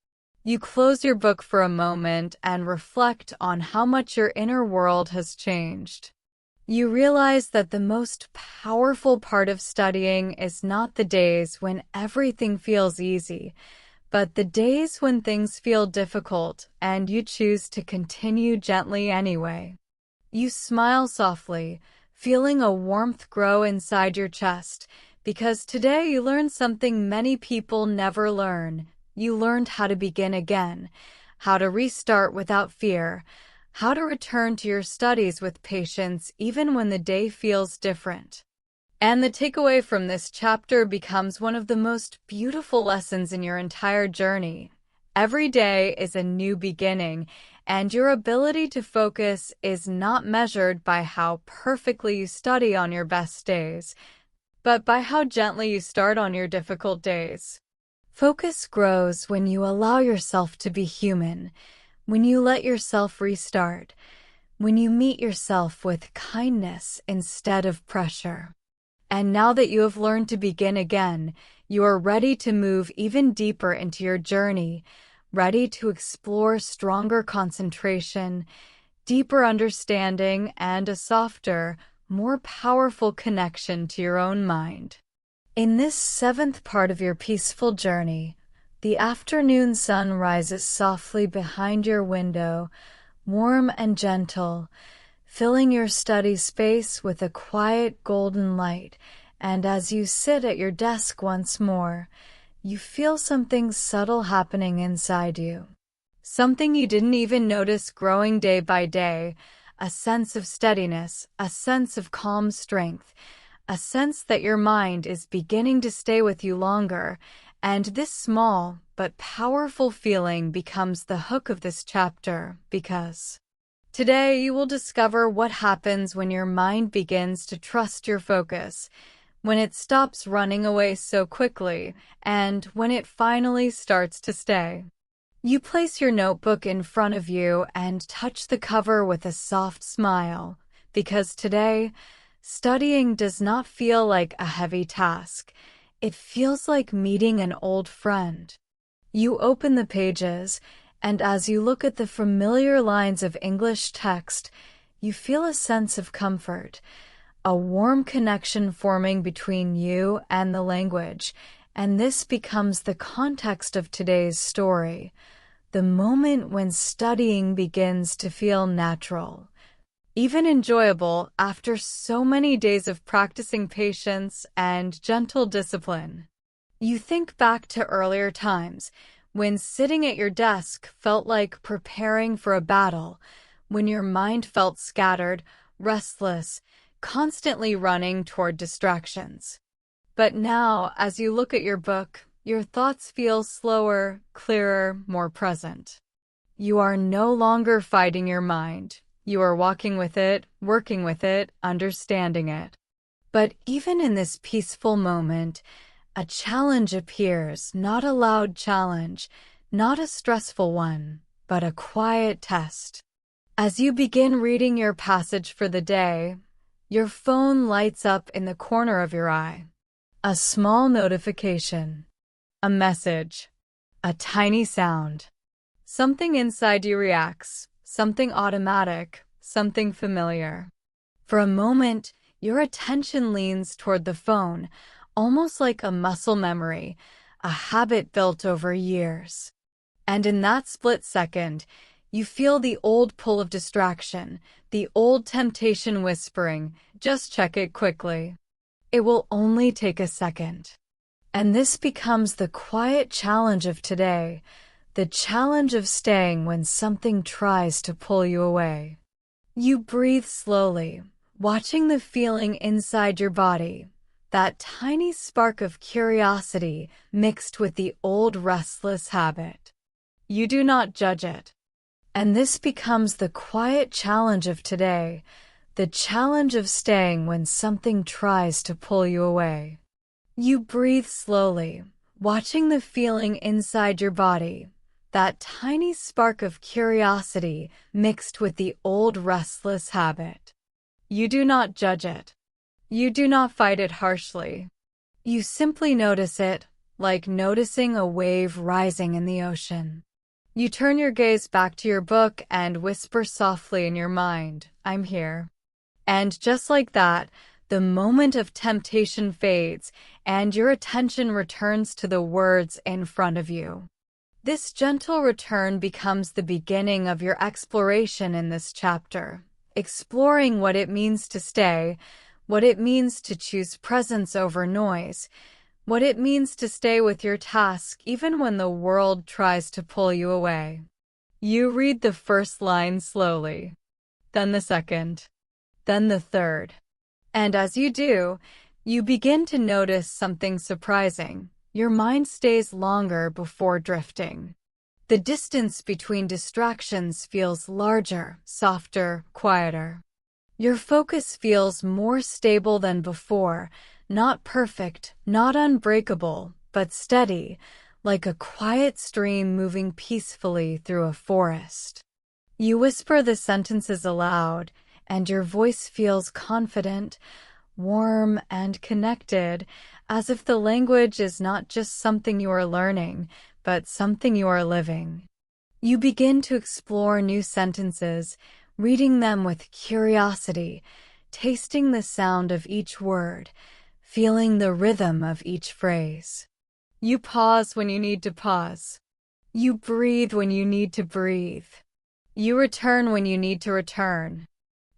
You close your book for a moment and reflect on how much your inner world has changed. You realize that the most powerful part of studying is not the days when everything feels easy, but the days when things feel difficult and you choose to continue gently anyway. You smile softly, feeling a warmth grow inside your chest, because today you learned something many people never learn. You learned how to begin again, how to restart without fear, how to return to your studies with patience even when the day feels different. And the takeaway from this chapter becomes one of the most beautiful lessons in your entire journey. Every day is a new beginning, and your ability to focus is not measured by how perfectly you study on your best days, but by how gently you start on your difficult days. Focus grows when you allow yourself to be human, when you let yourself restart, when you meet yourself with kindness instead of pressure. And now that you have learned to begin again, you are ready to move even deeper into your journey, ready to explore stronger concentration, deeper understanding, and a softer, more powerful connection to your own mind. In this seventh part of your peaceful journey, the afternoon sun rises softly behind your window, warm and gentle, filling your study space with a quiet golden light, and as you sit at your desk once more, you feel something subtle happening inside you. Something you didn't even notice growing day by day, a sense of steadiness, a sense of calm strength, a sense that your mind is beginning to stay with you longer, and this small but powerful feeling becomes the hook of this chapter, because today you will discover what happens when your mind begins to trust your focus, when it stops running away so quickly, and when it finally starts to stay. You place your notebook in front of you and touch the cover with a soft smile, because today, studying does not feel like a heavy task. It feels like meeting an old friend. You open the pages, and as you look at the familiar lines of English text, you feel a sense of comfort, a warm connection forming between you and the language, and this becomes the context of today's story, the moment when studying begins to feel natural, even enjoyable after so many days of practicing patience and gentle discipline. You think back to earlier times, when sitting at your desk felt like preparing for a battle, when your mind felt scattered, restless, constantly running toward distractions. But now, as you look at your book, your thoughts feel slower, clearer, more present. You are no longer fighting your mind. You are walking with it, working with it, understanding it. But even in this peaceful moment, a challenge appears, not a loud challenge, not a stressful one, but a quiet test. As you begin reading your passage for the day, your phone lights up in the corner of your eye. A small notification, a message, a tiny sound. Something inside you reacts, something automatic, something familiar. For a moment, your attention leans toward the phone, almost like a muscle memory, a habit built over years. And in that split second, you feel the old pull of distraction, the old temptation whispering, just check it quickly. It will only take a second. And this becomes the quiet challenge of today, the challenge of staying when something tries to pull you away. You breathe slowly, watching the feeling inside your body, that tiny spark of curiosity mixed with the old restless habit. You do not judge it. And this becomes the quiet challenge of today, the challenge of staying when something tries to pull you away. You breathe slowly, watching the feeling inside your body, that tiny spark of curiosity mixed with the old restless habit. You do not judge it. You do not fight it harshly. You simply notice it, like noticing a wave rising in the ocean. You turn your gaze back to your book and whisper softly in your mind, I'm here. And just like that, the moment of temptation fades and your attention returns to the words in front of you. This gentle return becomes the beginning of your exploration in this chapter, exploring what it means to stay, what it means to choose presence over noise, what it means to stay with your task even when the world tries to pull you away. You read the first line slowly, then the second, then the third. And as you do, you begin to notice something surprising. Your mind stays longer before drifting. The distance between distractions feels larger, softer, quieter. Your focus feels more stable than before, not perfect, not unbreakable, but steady, like a quiet stream moving peacefully through a forest. You whisper the sentences aloud, and your voice feels confident, warm, and connected, as if the language is not just something you are learning, but something you are living. You begin to explore new sentences, reading them with curiosity, tasting the sound of each word, feeling the rhythm of each phrase. You pause when you need to pause. You breathe when you need to breathe. You return when you need to return.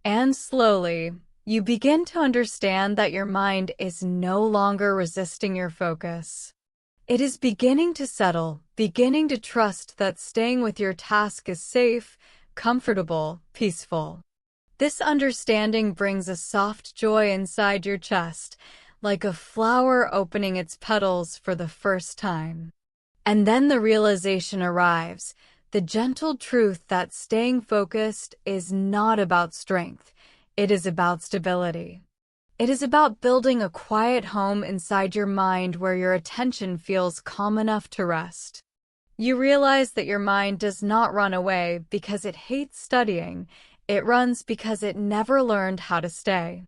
And slowly, you begin to understand that your mind is no longer resisting your focus. It is beginning to settle, beginning to trust that staying with your task is safe, comfortable, peaceful. This understanding brings a soft joy inside your chest, like a flower opening its petals for the first time. And then the realization arrives, the gentle truth that staying focused is not about strength, it is about stability. It is about building a quiet home inside your mind where your attention feels calm enough to rest. You realize that your mind does not run away because it hates studying, it runs because it never learned how to stay.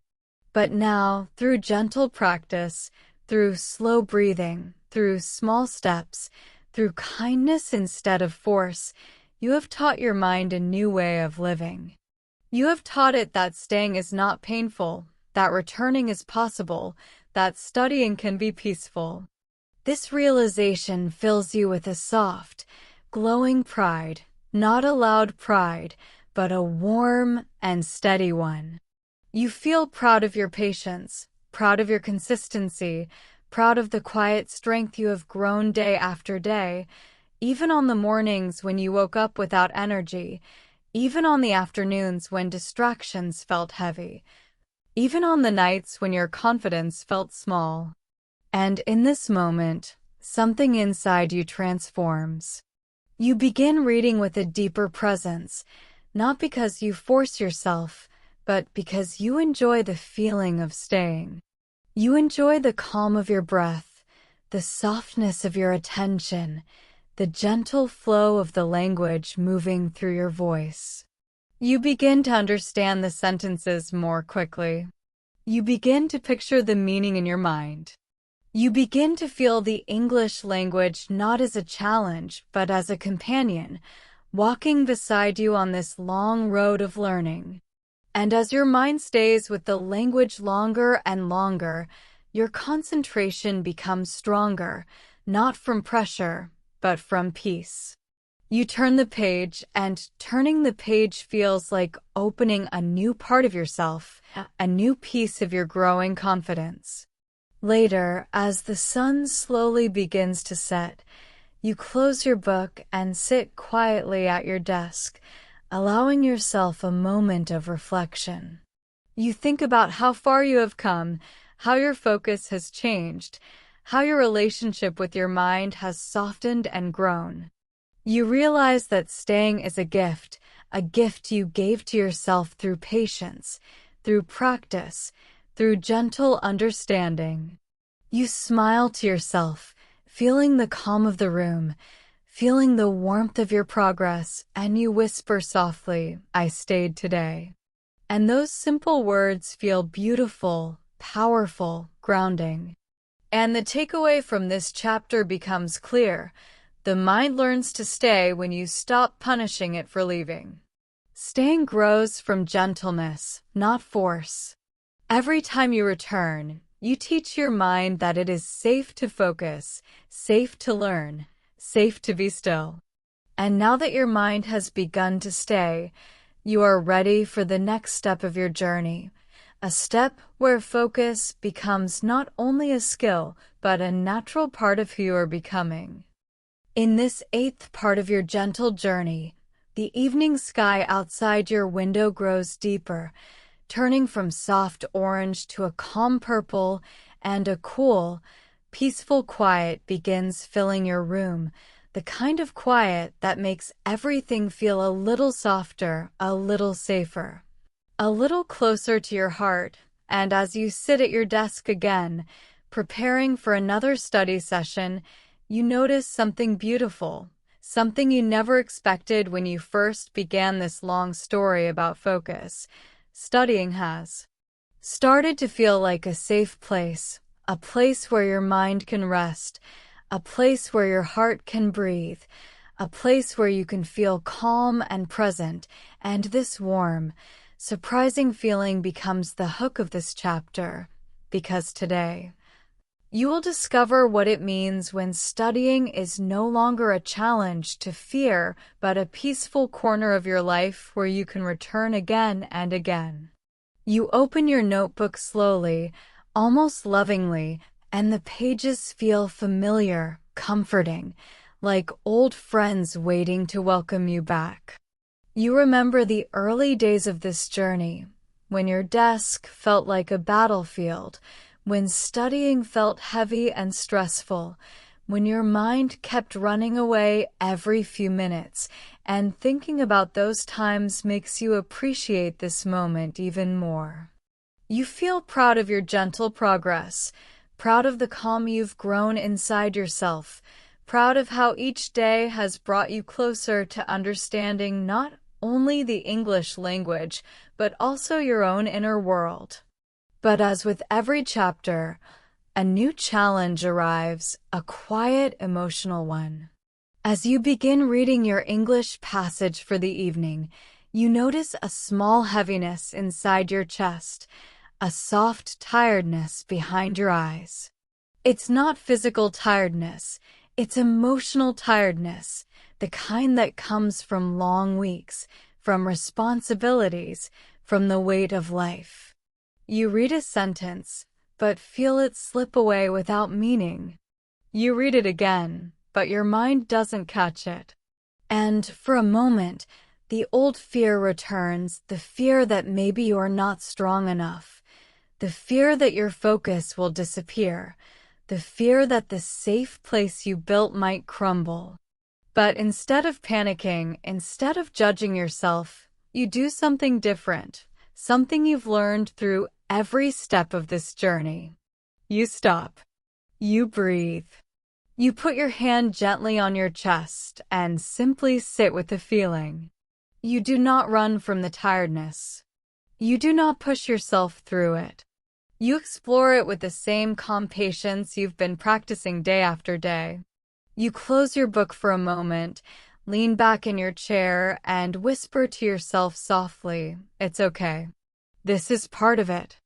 But now, through gentle practice, through slow breathing, through small steps, through kindness instead of force, you have taught your mind a new way of living. You have taught it that staying is not painful, that returning is possible, that studying can be peaceful. This realization fills you with a soft, glowing pride, not a loud pride, but a warm and steady one. You feel proud of your patience, proud of your consistency, proud of the quiet strength you have grown day after day, even on the mornings when you woke up without energy, even on the afternoons when distractions felt heavy, even on the nights when your confidence felt small. And in this moment, something inside you transforms. You begin reading with a deeper presence, not because you force yourself, but because you enjoy the feeling of staying. You enjoy the calm of your breath, the softness of your attention, the gentle flow of the language moving through your voice. You begin to understand the sentences more quickly. You begin to picture the meaning in your mind. You begin to feel the English language not as a challenge, but as a companion, walking beside you on this long road of learning. And as your mind stays with the language longer and longer, your concentration becomes stronger, not from pressure, but from peace. You turn the page, and turning the page feels like opening a new part of yourself, a new piece of your growing confidence. Later, as the sun slowly begins to set, you close your book and sit quietly at your desk, allowing yourself a moment of reflection. You think about how far you have come, how your focus has changed, how your relationship with your mind has softened and grown. You realize that staying is a gift you gave to yourself through patience, through practice, through gentle understanding. You smile to yourself, feeling the calm of the room, feeling the warmth of your progress, and you whisper softly, "I stayed today." And those simple words feel beautiful, powerful, grounding. And the takeaway from this chapter becomes clear. The mind learns to stay when you stop punishing it for leaving. Staying grows from gentleness, not force. Every time you return, you teach your mind that it is safe to focus, safe to learn, safe to be still. And now that your mind has begun to stay, you are ready for the next step of your journey, a step where focus becomes not only a skill, but a natural part of who you are becoming. In this 8th part of your gentle journey, the evening sky outside your window grows deeper, turning from soft orange to a calm purple, and a cool, peaceful quiet begins filling your room, the kind of quiet that makes everything feel a little softer, a little safer, a little closer to your heart. And as you sit at your desk again, preparing for another study session, you notice something beautiful, something you never expected when you first began this long story about focus. Studying has started to feel like a safe place, a place where your mind can rest, a place where your heart can breathe, a place where you can feel calm and present, and this warm, surprising feeling becomes the hook of this chapter, because today, you will discover what it means when studying is no longer a challenge to fear, but a peaceful corner of your life where you can return again and again. You open your notebook slowly, almost lovingly, and the pages feel familiar, comforting, like old friends waiting to welcome you back. You remember the early days of this journey, when your desk felt like a battlefield, when studying felt heavy and stressful, when your mind kept running away every few minutes, and thinking about those times makes you appreciate this moment even more. You feel proud of your gentle progress, proud of the calm you've grown inside yourself, proud of how each day has brought you closer to understanding not only the English language, but also your own inner world. But as with every chapter, a new challenge arrives, a quiet, emotional one. As you begin reading your English passage for the evening, you notice a small heaviness inside your chest, a soft tiredness behind your eyes. It's not physical tiredness, it's emotional tiredness, the kind that comes from long weeks, from responsibilities, from the weight of life. You read a sentence, but feel it slip away without meaning. You read it again, but your mind doesn't catch it. And for a moment, the old fear returns, the fear that maybe you're not strong enough, the fear that your focus will disappear, the fear that the safe place you built might crumble. But instead of panicking, instead of judging yourself, You do something different, something you've learned through every step of this journey. You stop. You breathe. You put your hand gently on your chest and simply sit with the feeling. You do not run from the tiredness. You do not push yourself through it. You explore it with the same calm patience you've been practicing day after day. You close your book for a moment, lean back in your chair, and whisper to yourself softly, "It's okay. This is part of it."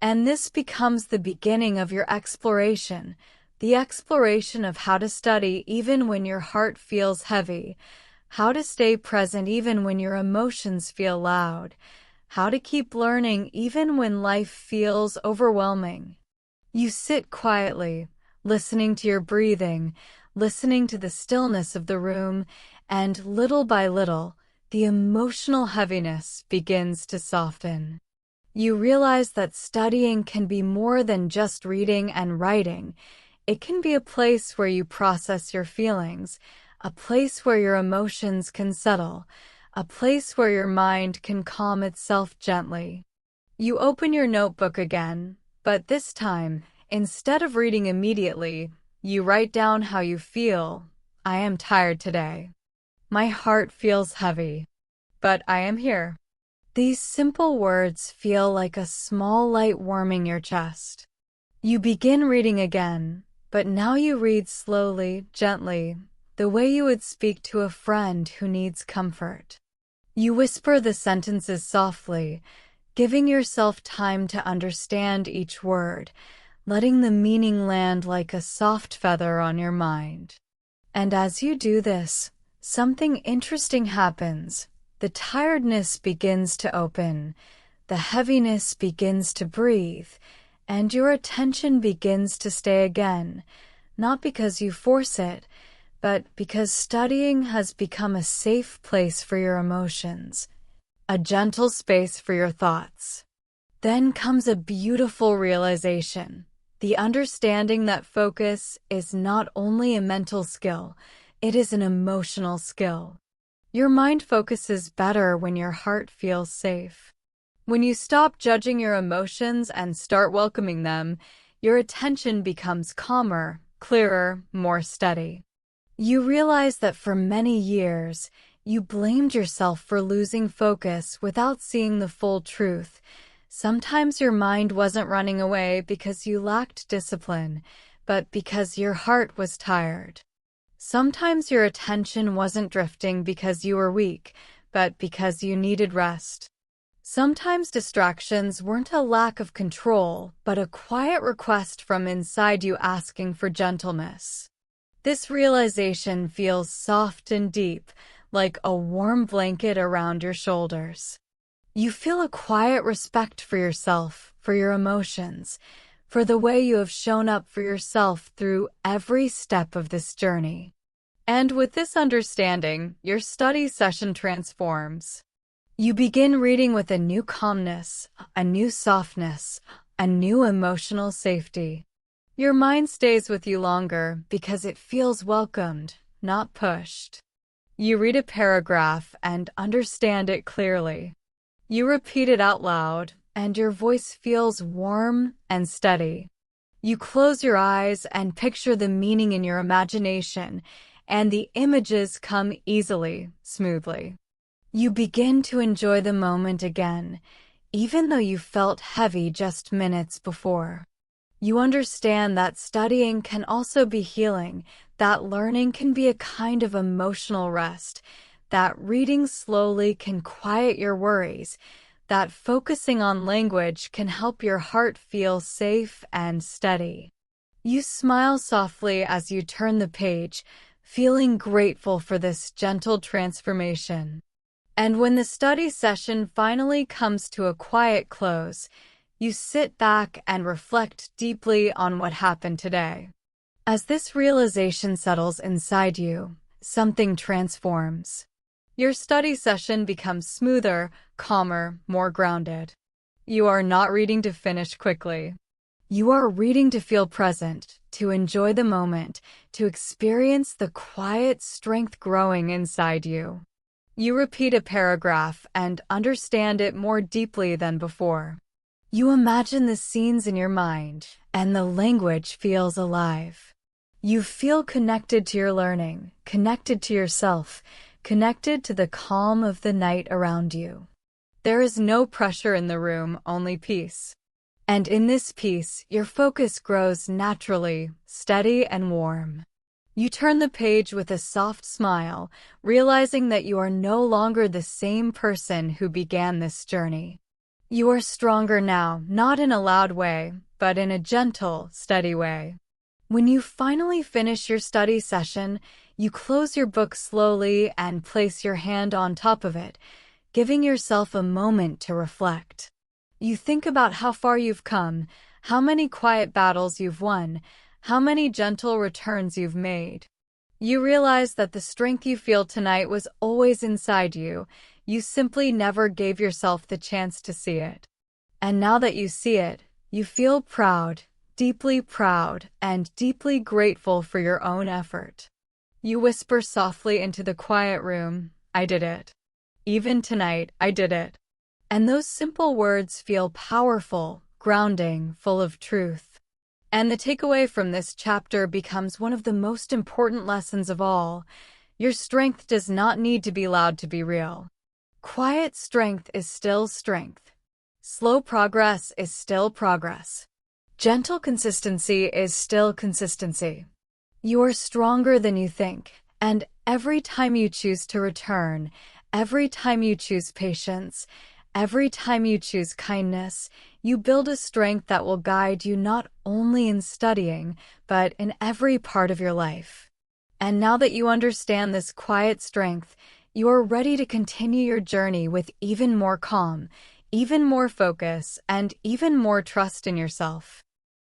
And this becomes the beginning of your exploration, the exploration of how to study even when your heart feels heavy, how to stay present even when your emotions feel loud, how to keep learning even when life feels overwhelming. You sit quietly, listening to your breathing, listening to the stillness of the room, and little by little, the emotional heaviness begins to soften. You realize that studying can be more than just reading and writing. It can be a place where you process your feelings, a place where your emotions can settle, a place where your mind can calm itself gently. You open your notebook again, but this time, instead of reading immediately, you write down how you feel. "I am tired today. My heart feels heavy, but I am here." These simple words feel like a small light warming your chest. You begin reading again, but now you read slowly, gently, the way you would speak to a friend who needs comfort. You whisper the sentences softly, giving yourself time to understand each word, letting the meaning land like a soft feather on your mind. And as you do this, something interesting happens. The tiredness begins to open, the heaviness begins to breathe, and your attention begins to stay again, not because you force it, but because studying has become a safe place for your emotions, a gentle space for your thoughts. Then comes a beautiful realization, the understanding that focus is not only a mental skill, it is an emotional skill. Your mind focuses better when your heart feels safe. When you stop judging your emotions and start welcoming them, your attention becomes calmer, clearer, more steady. You realize that for many years, you blamed yourself for losing focus without seeing the full truth. Sometimes your mind wasn't running away because you lacked discipline, but because your heart was tired. Sometimes your attention wasn't drifting because you were weak, but because you needed rest. Sometimes distractions weren't a lack of control, but a quiet request from inside you asking for gentleness. This realization feels soft and deep, like a warm blanket around your shoulders. You feel a quiet respect for yourself, for your emotions, for the way you have shown up for yourself through every step of this journey. And with this understanding, your study session transforms. You begin reading with a new calmness, a new softness, a new emotional safety. Your mind stays with you longer because it feels welcomed, not pushed. You read a paragraph and understand it clearly. You repeat it out loud, and your voice feels warm and steady. You close your eyes and picture the meaning in your imagination, and the images come easily, smoothly. You begin to enjoy the moment again, even though you felt heavy just minutes before. You understand that studying can also be healing, that learning can be a kind of emotional rest, that reading slowly can quiet your worries, that focusing on language can help your heart feel safe and steady. You smile softly as you turn the page, feeling grateful for this gentle transformation. And when the study session finally comes to a quiet close, you sit back and reflect deeply on what happened today. As this realization settles inside you, something transforms. Your study session becomes smoother, calmer, more grounded. You are not reading to finish quickly. You are reading to feel present, to enjoy the moment, to experience the quiet strength growing inside you. You repeat a paragraph and understand it more deeply than before. You imagine the scenes in your mind, and the language feels alive. You feel connected to your learning, connected to yourself, connected to the calm of the night around you. There is no pressure in the room, only peace. And in this peace, your focus grows naturally, steady and warm. You turn the page with a soft smile, realizing that you are no longer the same person who began this journey. You are stronger now, not in a loud way, but in a gentle, steady way. When you finally finish your study session, you close your book slowly and place your hand on top of it, giving yourself a moment to reflect. You think about how far you've come, how many quiet battles you've won, how many gentle returns you've made. You realize that the strength you feel tonight was always inside you. You simply never gave yourself the chance to see it. And now that you see it, you feel proud, deeply proud, and deeply grateful for your own effort. You whisper softly into the quiet room, "I did it. Even tonight, I did it." And those simple words feel powerful, grounding, full of truth. And the takeaway from this chapter becomes one of the most important lessons of all. Your strength does not need to be loud to be real. Quiet strength is still strength. Slow progress is still progress. Gentle consistency is still consistency. You are stronger than you think, and every time you choose to return, every time you choose patience, every time you choose kindness, you build a strength that will guide you not only in studying, but in every part of your life. And now that you understand this quiet strength, you are ready to continue your journey with even more calm, even more focus, and even more trust in yourself.